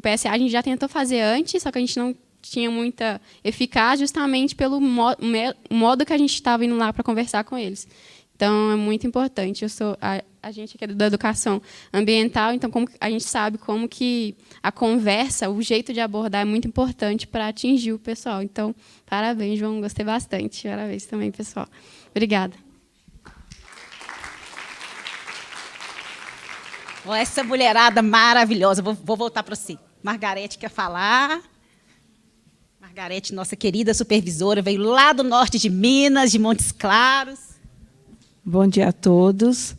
PSA a gente já tentou fazer antes, só que a gente não tinha muita eficácia, justamente pelo modo que a gente estava indo lá para conversar com eles. Então, é muito importante. A gente aqui é da educação ambiental, então a gente sabe como que a conversa, o jeito de abordar é muito importante para atingir o pessoal. Então, parabéns, João, gostei bastante. Parabéns também, pessoal. Obrigada. Essa mulherada maravilhosa. Vou voltar para você. Margarete quer falar. Margarete, nossa querida supervisora, veio lá do norte de Minas, de Montes Claros. Bom dia a todos.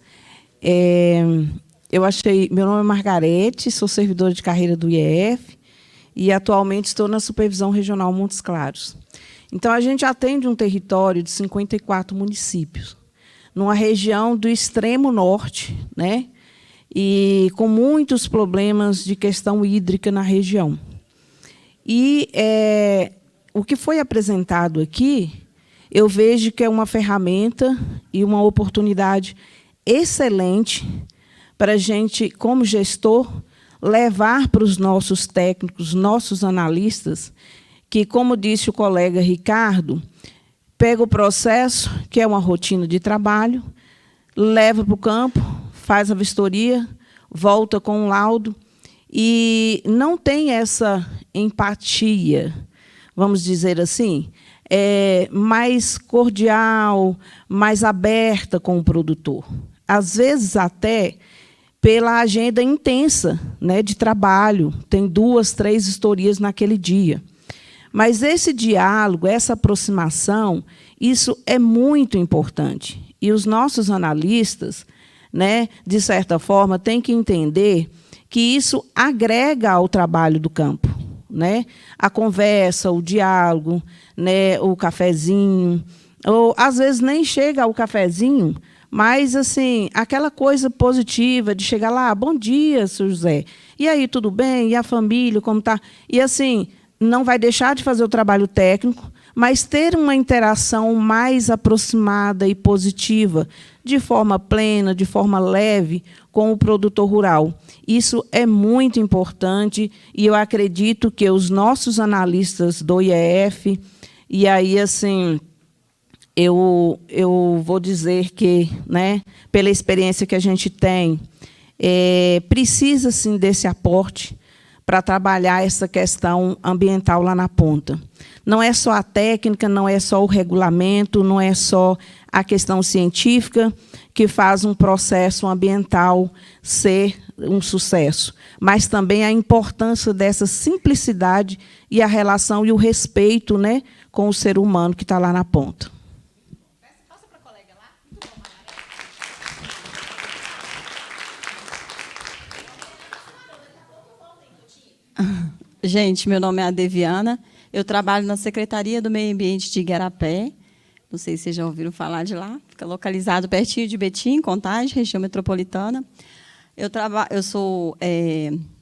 Meu nome é Margarete, sou servidora de carreira do IEF e atualmente estou na Supervisão Regional Montes Claros. Então, a gente atende um território de 54 municípios, numa região do extremo norte, né? E com muitos problemas de questão hídrica na região. E o que foi apresentado aqui, eu vejo que é uma ferramenta e uma oportunidade excelente para a gente, como gestor, levar para os nossos técnicos, nossos analistas, que, como disse o colega Ricardo, pega o processo, que é uma rotina de trabalho, leva para o campo, faz a vistoria, volta com um laudo, e não tem essa empatia, vamos dizer assim, mais cordial, mais aberta com o produtor. Às vezes, até pela agenda intensa, né, de trabalho, tem 2, 3 vistorias naquele dia. Mas esse diálogo, essa aproximação, isso é muito importante. E os nossos analistas, né, de certa forma, têm que entender que isso agrega ao trabalho do campo, né? A conversa, o diálogo, né, o cafezinho, ou às vezes nem chega ao cafezinho, mas assim, aquela coisa positiva de chegar lá, bom dia, seu José. E aí, tudo bem? E a família, como está? E assim, não vai deixar de fazer o trabalho técnico, mas ter uma interação mais aproximada e positiva, de forma plena, de forma leve, com o produtor rural. Isso é muito importante e eu acredito que os nossos analistas do IEF, e aí, assim, eu vou dizer que, né, pela experiência que a gente tem, precisa, sim, desse aporte para trabalhar essa questão ambiental lá na ponta. Não é só a técnica, não é só o regulamento, não é só a questão científica que faz um processo ambiental ser um sucesso, mas também a importância dessa simplicidade e a relação e o respeito, né, com o ser humano que está lá na ponta. Gente, meu nome é Adeviana, eu trabalho na Secretaria do Meio Ambiente de Igarapé, não sei se vocês já ouviram falar de lá, fica localizado pertinho de Betim, Contagem, região metropolitana. Eu sou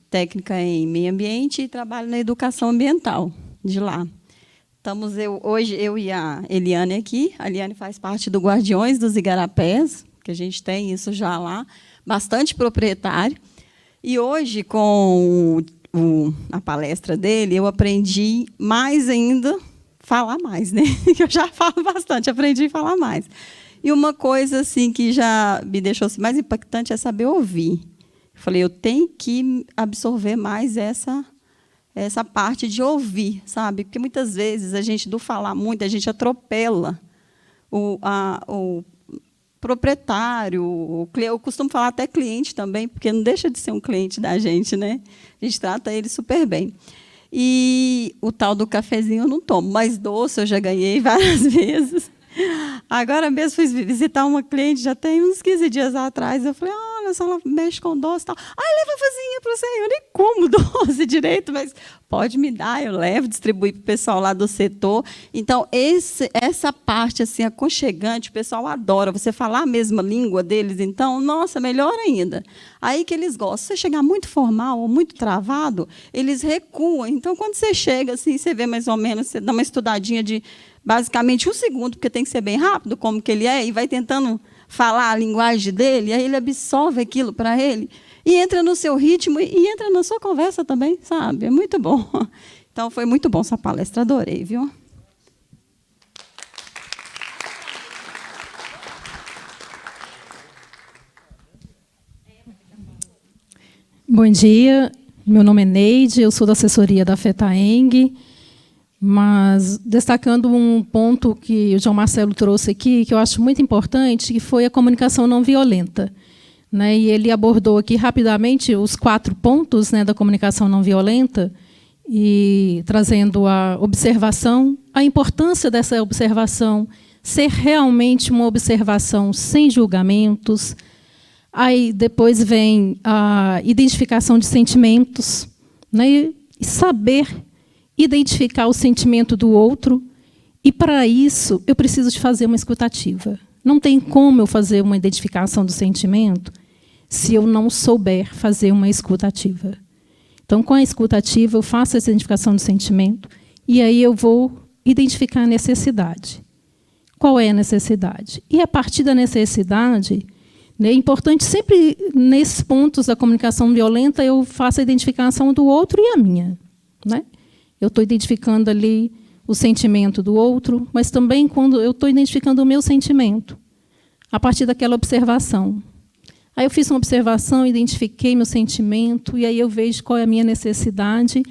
técnica em meio ambiente e trabalho na educação ambiental de lá. Hoje eu e a Eliane aqui, a Eliane faz parte do Guardiões dos Igarapés, que a gente tem isso já lá, bastante proprietário, e hoje, com a palestra dele, eu aprendi mais ainda, falar mais, né? Eu já falo bastante, aprendi a falar mais. E uma coisa assim que já me deixou assim, mais impactante é saber ouvir. Eu falei, eu tenho que absorver mais essa parte de ouvir, sabe? Porque muitas vezes a gente, do falar muito, a gente atropela o proprietário, eu costumo falar até cliente também, porque não deixa de ser um cliente da gente, né? A gente trata ele super bem. E o tal do cafezinho eu não tomo, mas doce eu já ganhei várias vezes. Agora mesmo fui visitar uma cliente, já tem uns 15 dias atrás, eu falei, olha, se ela mexe com doce e tal. Leva a fazinha para você. Eu nem como doce direito, mas pode me dar, eu levo, distribuir para o pessoal lá do setor. Então, essa parte assim, aconchegante, o pessoal adora. Você falar a mesma língua deles, então, nossa, melhor ainda. Aí que eles gostam. Se você chegar muito formal ou muito travado, eles recuam. Então, quando você chega, assim, você vê mais ou menos, você dá uma estudadinha de basicamente 1 segundo, porque tem que ser bem rápido, como que ele é, e vai tentando falar a linguagem dele, aí ele absorve aquilo para ele, e entra no seu ritmo, e entra na sua conversa também, sabe? É muito bom. Então, foi muito bom essa palestra, adorei, viu? Bom dia, meu nome é Neide, eu sou da assessoria da FETAENG, mas destacando um ponto que o João Marcelo trouxe aqui, que eu acho muito importante, que foi a comunicação não violenta. Né? E ele abordou aqui rapidamente os 4 pontos, né, da comunicação não violenta, e trazendo a observação, a importância dessa observação, ser realmente uma observação sem julgamentos. Aí depois vem a identificação de sentimentos, né, e saber identificar o sentimento do outro, e, para isso, eu preciso de fazer uma escutativa. Não tem como eu fazer uma identificação do sentimento se eu não souber fazer uma escutativa. Então, com a escutativa, eu faço essa identificação do sentimento, e aí eu vou identificar a necessidade. Qual é a necessidade? E, a partir da necessidade, né, é importante sempre, nesses pontos da comunicação violenta, eu faço a identificação do outro e a minha. Né? Eu estou identificando ali o sentimento do outro, mas também quando eu estou identificando o meu sentimento, a partir daquela observação. Aí eu fiz uma observação, identifiquei meu sentimento, e aí eu vejo qual é a minha necessidade,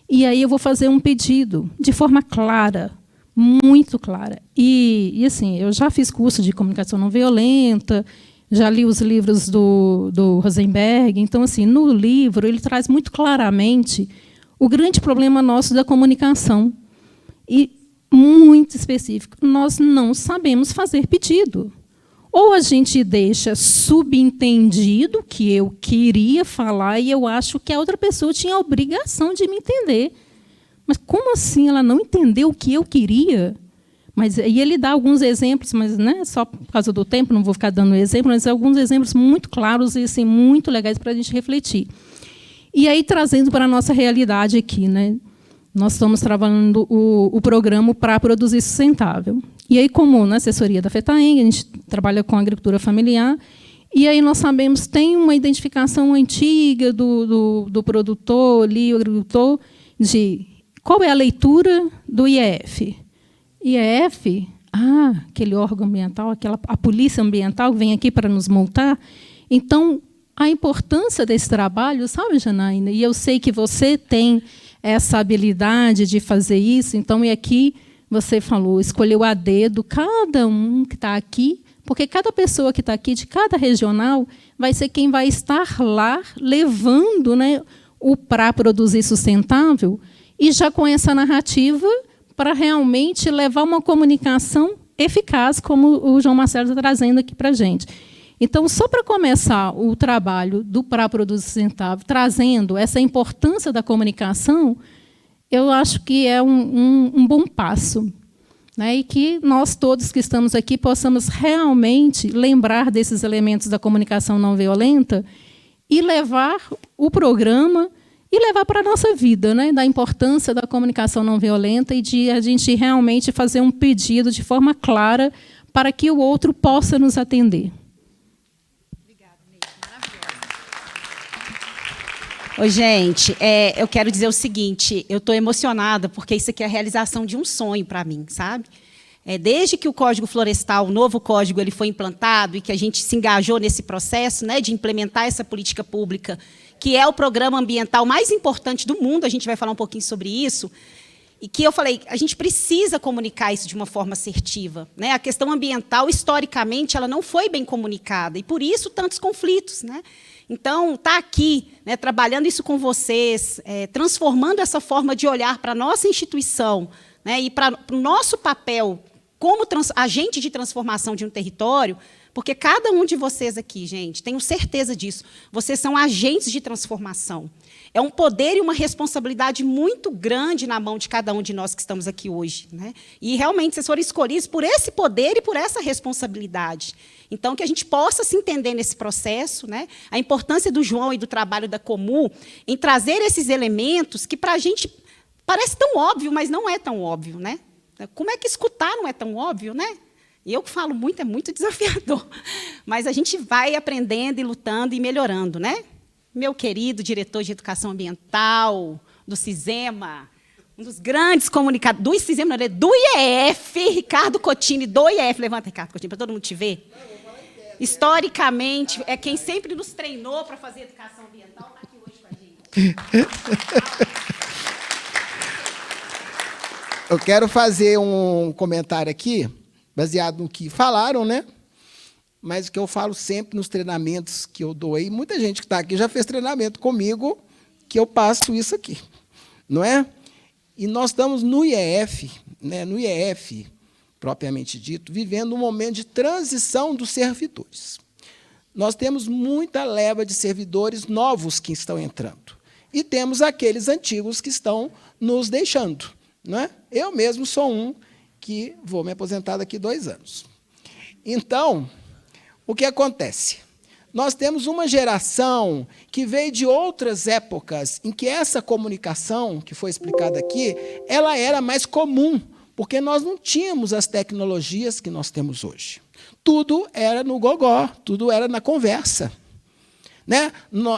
e aí eu vou fazer um pedido, de forma clara, muito clara. E assim, eu já fiz curso de comunicação não violenta, já li os livros do Rosenberg, então, assim, no livro, ele traz muito claramente o grande problema nosso da comunicação, e muito específico, nós não sabemos fazer pedido. Ou a gente deixa subentendido que eu queria falar e eu acho que a outra pessoa tinha a obrigação de me entender. Mas como assim ela não entendeu o que eu queria? Mas, e ele dá alguns exemplos, mas, né, só por causa do tempo, não vou ficar dando exemplo, mas alguns exemplos muito claros e assim, muito legais para a gente refletir. E aí, trazendo para a nossa realidade aqui, né, nós estamos trabalhando o programa para produzir sustentável. E aí, como na assessoria da FETAENG, a gente trabalha com agricultura familiar, e aí nós sabemos, tem uma identificação antiga do produtor, ali, o agricultor, de qual é a leitura do IEF. IEF, aquele órgão ambiental, a polícia ambiental que vem aqui para nos multar. Então, a importância desse trabalho, sabe, Janaína? E eu sei que você tem essa habilidade de fazer isso, então, e aqui você falou, escolheu a dedo cada um que está aqui, porque cada pessoa que está aqui, de cada regional, vai ser quem vai estar lá levando, né, o para produzir sustentável, e já com essa narrativa para realmente levar uma comunicação eficaz, como o João Marcelo está trazendo aqui para a gente. Então, só para começar o trabalho do para produzir sustentável, trazendo essa importância da comunicação, eu acho que é um bom passo, né? E que nós todos que estamos aqui possamos realmente lembrar desses elementos da comunicação não violenta e levar o programa e levar para a nossa vida, né? Da importância da comunicação não violenta e de a gente realmente fazer um pedido de forma clara para que o outro possa nos atender. Oi, gente, eu quero dizer o seguinte, eu estou emocionada, porque isso aqui é a realização de um sonho para mim, sabe? Desde que o Código Florestal, o novo código, ele foi implantado e que a gente se engajou nesse processo, né, de implementar essa política pública, que é o programa ambiental mais importante do mundo, a gente vai falar um pouquinho sobre isso, e que eu falei, a gente precisa comunicar isso de uma forma assertiva, né? A questão ambiental, historicamente, ela não foi bem comunicada, e por isso tantos conflitos, né? Então, estar aqui, né, trabalhando isso com vocês, transformando essa forma de olhar para a nossa instituição, né, e para o nosso papel como agente de transformação de um território, porque cada um de vocês aqui, gente, tenho certeza disso, vocês são agentes de transformação. É um poder e uma responsabilidade muito grande na mão de cada um de nós que estamos aqui hoje, né? E, realmente, vocês foram escolhidos por esse poder e por essa responsabilidade. Então, que a gente possa se entender nesse processo, né? A importância do João e do trabalho da Comu em trazer esses elementos que, para a gente, parece tão óbvio, mas não é tão óbvio, né? Como é que escutar não é tão óbvio, né? E eu que falo muito, é muito desafiador. Mas a gente vai aprendendo e lutando e melhorando, né? Meu querido diretor de Educação Ambiental, do CISEMA, um dos grandes comunicadores, do CISEMA, não, do IEF, Ricardo Cotini, do IEF. Levanta, Ricardo Cotini, para todo mundo te ver. Historicamente, é quem sempre nos treinou para fazer educação ambiental, está aqui hoje com a gente. Eu quero fazer um comentário aqui, baseado no que falaram, né? Mas o que eu falo sempre nos treinamentos que eu dou aí, muita gente que está aqui já fez treinamento comigo, que eu passo isso aqui, não é? E nós estamos no IEF, né, no IEF, propriamente dito, vivendo um momento de transição dos servidores. Nós temos muita leva de servidores novos que estão entrando. E temos aqueles antigos que estão nos deixando, não é? Eu mesmo sou um que vou me aposentar daqui 2 anos. Então, o que acontece? Nós temos uma geração que veio de outras épocas em que essa comunicação, que foi explicada aqui, ela era mais comum, porque nós não tínhamos as tecnologias que nós temos hoje. Tudo era no gogó, tudo era na conversa. Né?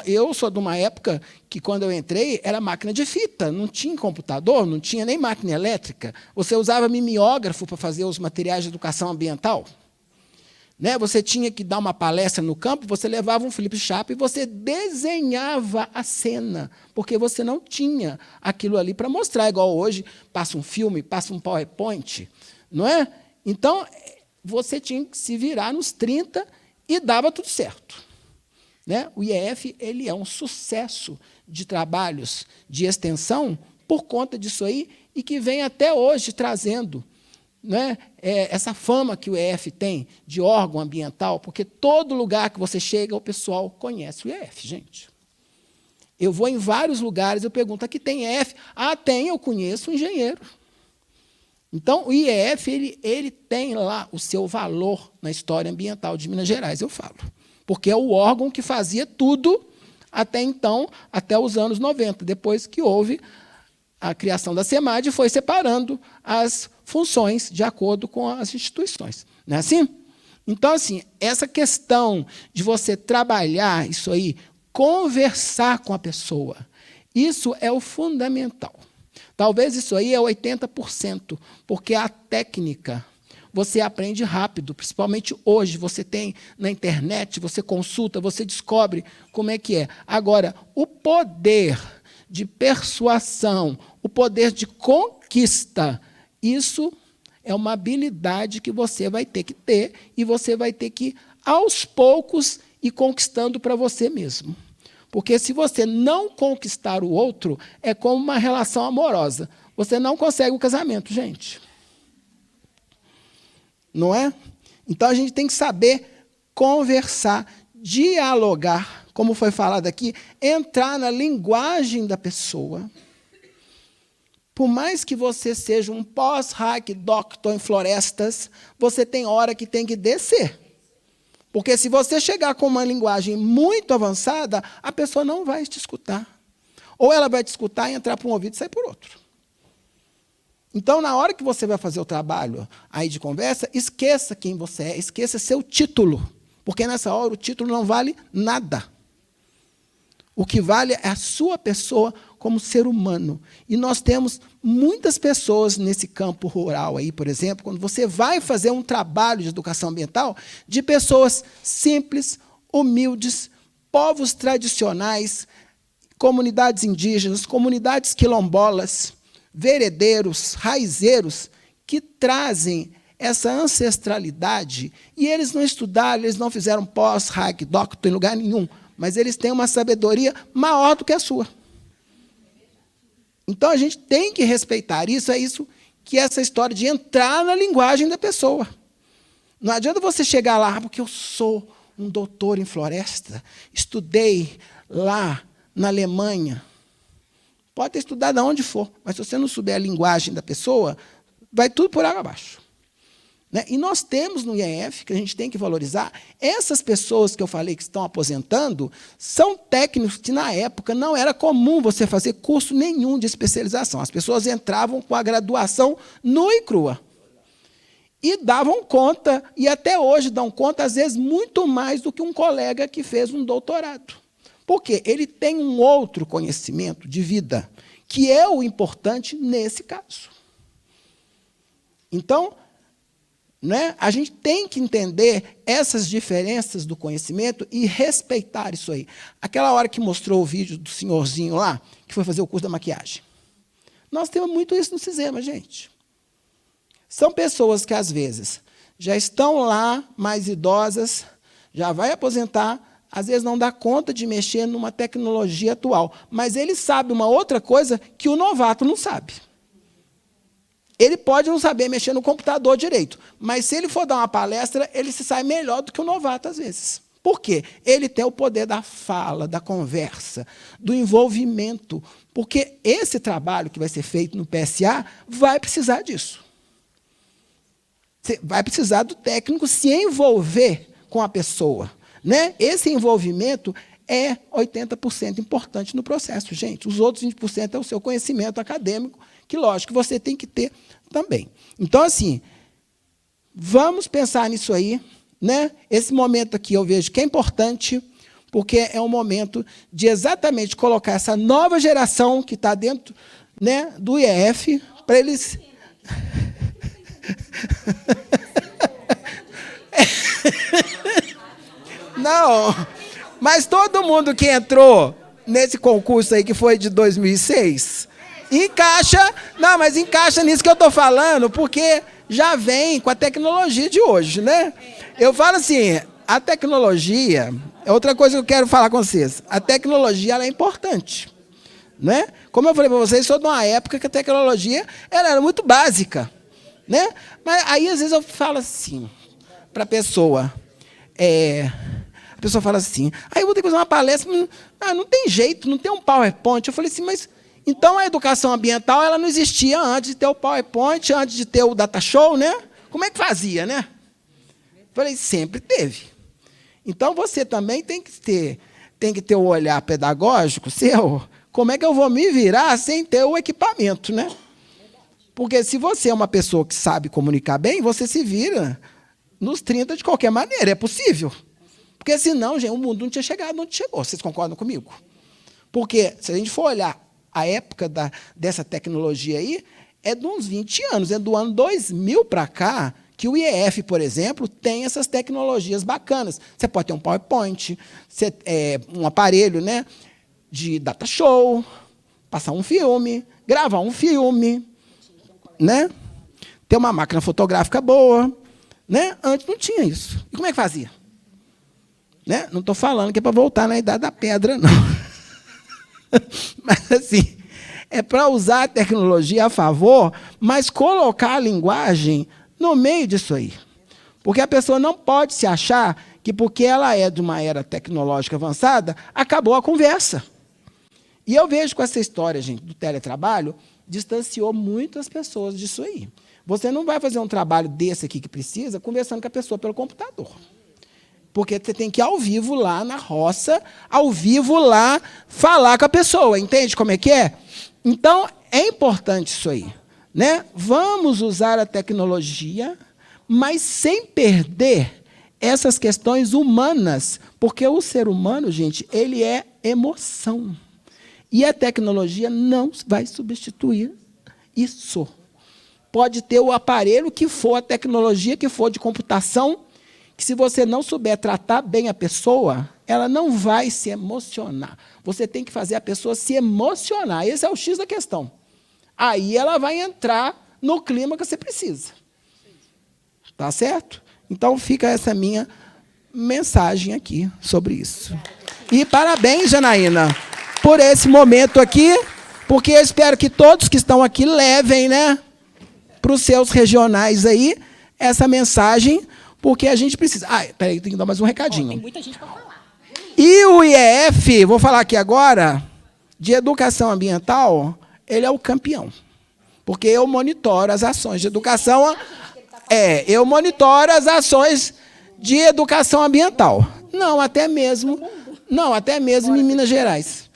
Eu sou de uma época que, quando eu entrei, era máquina de fita, não tinha computador, não tinha nem máquina elétrica. Você usava mimeógrafo para fazer os materiais de educação ambiental. Né? Você tinha que dar uma palestra no campo, você levava um flip chart e você desenhava a cena, porque você não tinha aquilo ali para mostrar, igual hoje, passa um filme, passa um PowerPoint. Não é? Então, você tinha que se virar nos 30 e dava tudo certo. Né? O IEF ele é um sucesso de trabalhos de extensão por conta disso aí e que vem até hoje trazendo, né, essa fama que o IEF tem de órgão ambiental, porque todo lugar que você chega, o pessoal conhece o IEF, gente. Eu vou em vários lugares, eu pergunto, aqui tem IEF? Ah, tem, eu conheço um engenheiro. Então, o IEF ele tem lá o seu valor na história ambiental de Minas Gerais, eu falo. Porque é o órgão que fazia tudo até então, até os anos 90, depois que houve a criação da SEMAD, foi separando as funções de acordo com as instituições. Não é assim? Então, assim, essa questão de você trabalhar isso aí, conversar com a pessoa, isso é o fundamental. Talvez isso aí é 80%, porque a técnica, você aprende rápido, principalmente hoje. Você tem na internet, você consulta, você descobre como é que é. Agora, o poder de persuasão, o poder de conquista, isso é uma habilidade que você vai ter que ter e você vai ter que, aos poucos, ir conquistando para você mesmo. Porque se você não conquistar o outro, é como uma relação amorosa. Você não consegue um casamento, gente. Não é? Então, a gente tem que saber conversar, dialogar, como foi falado aqui, entrar na linguagem da pessoa. Por mais que você seja um pós-hack doctor em florestas, você tem hora que tem que descer. Porque se você chegar com uma linguagem muito avançada, a pessoa não vai te escutar. Ou ela vai te escutar e entrar por um ouvido e sair por outro. Então, na hora que você vai fazer o trabalho aí de conversa, esqueça quem você é, esqueça seu título. Porque nessa hora o título não vale nada. O que vale é a sua pessoa como ser humano. E nós temos muitas pessoas nesse campo rural aí, por exemplo, quando você vai fazer um trabalho de educação ambiental, de pessoas simples, humildes, povos tradicionais, comunidades indígenas, comunidades quilombolas, veredeiros, raizeiros, que trazem essa ancestralidade, e eles não estudaram, eles não fizeram pós-hack doctor em lugar nenhum, mas eles têm uma sabedoria maior do que a sua. Então, a gente tem que respeitar isso, é isso que é essa história de entrar na linguagem da pessoa. Não adianta você chegar lá, porque eu sou um doutor em floresta, estudei lá na Alemanha. Pode ter estudado onde for, mas se você não souber a linguagem da pessoa, vai tudo por água abaixo. Né? E nós temos no IEF, que a gente tem que valorizar, essas pessoas que eu falei que estão aposentando, são técnicos que, na época, não era comum você fazer curso nenhum de especialização. As pessoas entravam com a graduação nua e crua. E davam conta, e até hoje dão conta, às vezes, muito mais do que um colega que fez um doutorado. Por quê? Ele tem um outro conhecimento de vida, que é o importante nesse caso. Então, né, a gente tem que entender essas diferenças do conhecimento e respeitar isso aí. Aquela hora que mostrou o vídeo do senhorzinho lá, que foi fazer o curso da maquiagem. Nós temos muito isso no Cisema, gente. São pessoas que, às vezes, já estão lá, mais idosas, já vai aposentar, às vezes não dá conta de mexer numa tecnologia atual, mas ele sabe uma outra coisa que o novato não sabe. Ele pode não saber mexer no computador direito, mas se ele for dar uma palestra, ele se sai melhor do que o novato, às vezes. Por quê? Ele tem o poder da fala, da conversa, do envolvimento, porque esse trabalho que vai ser feito no PSA vai precisar disso. Você vai precisar do técnico se envolver com a pessoa. Né? Esse envolvimento é 80% importante no processo, gente. Os outros 20% é o seu conhecimento acadêmico, que, lógico, você tem que ter também. Então, assim, vamos pensar nisso aí. Né? Esse momento aqui eu vejo que é importante, porque é um momento de exatamente colocar essa nova geração que está dentro, né, do IEF, para eles... Não, mas todo mundo que entrou nesse concurso aí, que foi de 2006, encaixa, não, mas encaixa nisso que eu estou falando, porque já vem com a tecnologia de hoje, né? Eu falo assim, a tecnologia, é outra coisa que eu quero falar com vocês, a tecnologia ela é importante, né? Como eu falei para vocês, sou de uma época que a tecnologia ela era muito básica, né? Mas aí, às vezes, eu falo assim para a pessoa, a pessoa fala assim, eu vou ter que fazer uma palestra, não tem jeito, não tem um PowerPoint. Eu falei assim, mas então a educação ambiental ela não existia antes de ter o PowerPoint, antes de ter o data show, né? Como é que fazia, né? Eu falei, sempre teve. Então você também tem que ter o olhar pedagógico seu, como é que eu vou me virar sem ter o equipamento, né? Porque se você é uma pessoa que sabe comunicar bem, você se vira nos 30 de qualquer maneira, é possível. Porque senão, gente, o mundo não tinha chegado onde chegou. Vocês concordam comigo? Porque, se a gente for olhar a época dessa tecnologia aí, é de uns 20 anos, é do ano 2000 para cá, que o IEF, por exemplo, tem essas tecnologias bacanas. Você pode ter um PowerPoint, um aparelho, né, de data show, passar um filme, gravar um filme, né? Ter uma máquina fotográfica boa. Né? Antes não tinha isso. E como é que fazia? Né? Não estou falando que é para voltar na Idade da Pedra, não. Mas, assim, é para usar a tecnologia a favor, mas colocar a linguagem no meio disso aí. Porque a pessoa não pode se achar que, porque ela é de uma era tecnológica avançada, acabou a conversa. E eu vejo com essa história, gente, do teletrabalho, distanciou muitas pessoas disso aí. Você não vai fazer um trabalho desse aqui que precisa conversando com a pessoa pelo computador. Porque você tem que ir ao vivo lá na roça, ao vivo lá, falar com a pessoa. Entende como é que é? Então, é importante isso aí. Né? Vamos usar a tecnologia, mas sem perder essas questões humanas. Porque o ser humano, gente, ele é emoção. E a tecnologia não vai substituir isso. Pode ter o aparelho que for, a tecnologia que for de computação, que se você não souber tratar bem a pessoa, ela não vai se emocionar. Você tem que fazer a pessoa se emocionar. Esse é o X da questão. Aí ela vai entrar no clima que você precisa. Tá certo? Então, fica essa minha mensagem aqui sobre isso. E parabéns, Janaína, por esse momento aqui, porque eu espero que todos que estão aqui levem, né, para os seus regionais aí, essa mensagem, porque a gente precisa... Ah, peraí, tem que dar mais um recadinho. Tem muita gente para falar. E o IEF, vou falar aqui agora, de educação ambiental, ele é o campeão. Porque eu monitoro as ações de educação... eu monitoro as ações de educação ambiental. Não, até mesmo em Minas Gerais.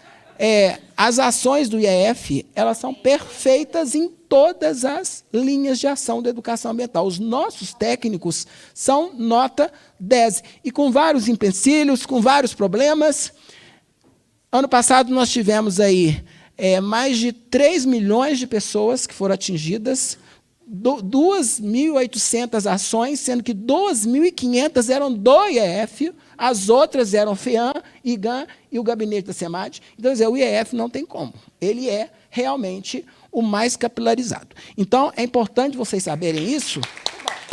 As ações do IEF, elas são perfeitas em todas as linhas de ação da educação ambiental. Os nossos técnicos são nota 10. E com vários empecilhos, com vários problemas. Ano passado, nós tivemos aí mais de 3 milhões de pessoas que foram atingidas, 2.800 ações, sendo que 2.500 eram do IEF, as outras eram FEAM, IGAM e o gabinete da SEMAD. Então, o IEF não tem como. Ele é realmente o mais capilarizado. Então, é importante vocês saberem isso,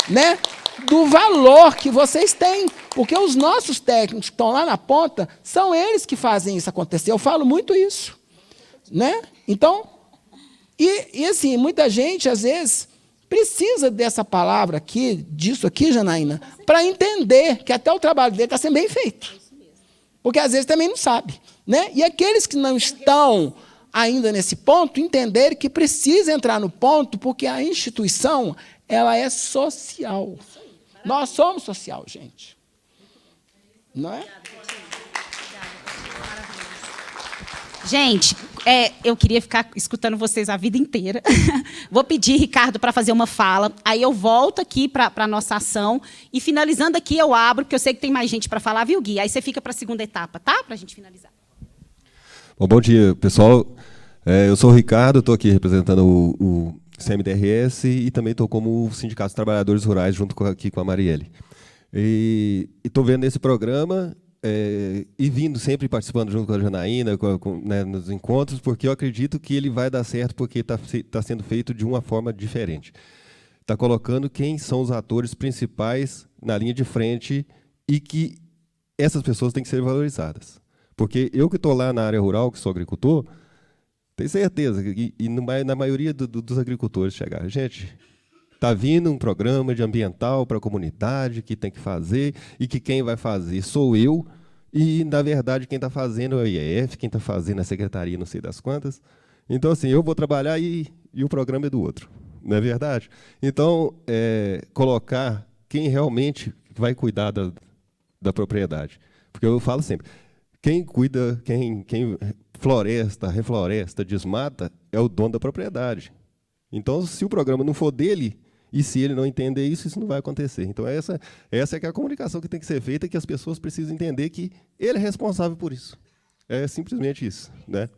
né, do valor que vocês têm, porque os nossos técnicos que estão lá na ponta, são eles que fazem isso acontecer. Eu falo muito isso. Né? Então, assim, muita gente, às vezes, precisa dessa palavra aqui, disso aqui, Janaína, para entender que até o trabalho dele está sendo bem feito. Porque, às vezes, também não sabe. Né? E aqueles que não estão ainda nesse ponto, entenderem que precisa entrar no ponto, porque a instituição, ela é social. Nós somos social, gente. Não é? Gente, eu queria ficar escutando vocês a vida inteira. Vou pedir, Ricardo, para fazer uma fala. Aí eu volto aqui para a nossa ação. E, finalizando aqui, eu abro, porque eu sei que tem mais gente para falar, viu, Gui? Aí você fica para a segunda etapa, tá? Para a gente finalizar. Bom dia, pessoal. Eu sou o Ricardo, estou aqui representando o CMDRS e também estou como Sindicato dos Trabalhadores Rurais, junto aqui com a Marielle. E estou vendo esse programa... e vindo sempre participando junto com a Janaína, né, nos encontros, porque eu acredito que ele vai dar certo, porque está sendo feito de uma forma diferente. Está colocando quem são os atores principais na linha de frente e que essas pessoas têm que ser valorizadas. Porque eu que estou lá na área rural, que sou agricultor, tenho certeza, e na maioria dos agricultores chegaram, gente... Está vindo um programa de ambiental para a comunidade que tem que fazer e que quem vai fazer sou eu e, na verdade, quem está fazendo é o IEF, quem está fazendo é a secretaria, não sei das quantas. Então, assim, eu vou trabalhar e o programa é do outro, não é verdade? Então, colocar quem realmente vai cuidar da propriedade. Porque eu falo sempre, quem cuida, quem floresta, refloresta, desmata, é o dono da propriedade. Então, se o programa não for dele, e se ele não entender isso, isso não vai acontecer. Então, essa é que é a comunicação que tem que ser feita, que as pessoas precisam entender que ele é responsável por isso. É simplesmente isso, né?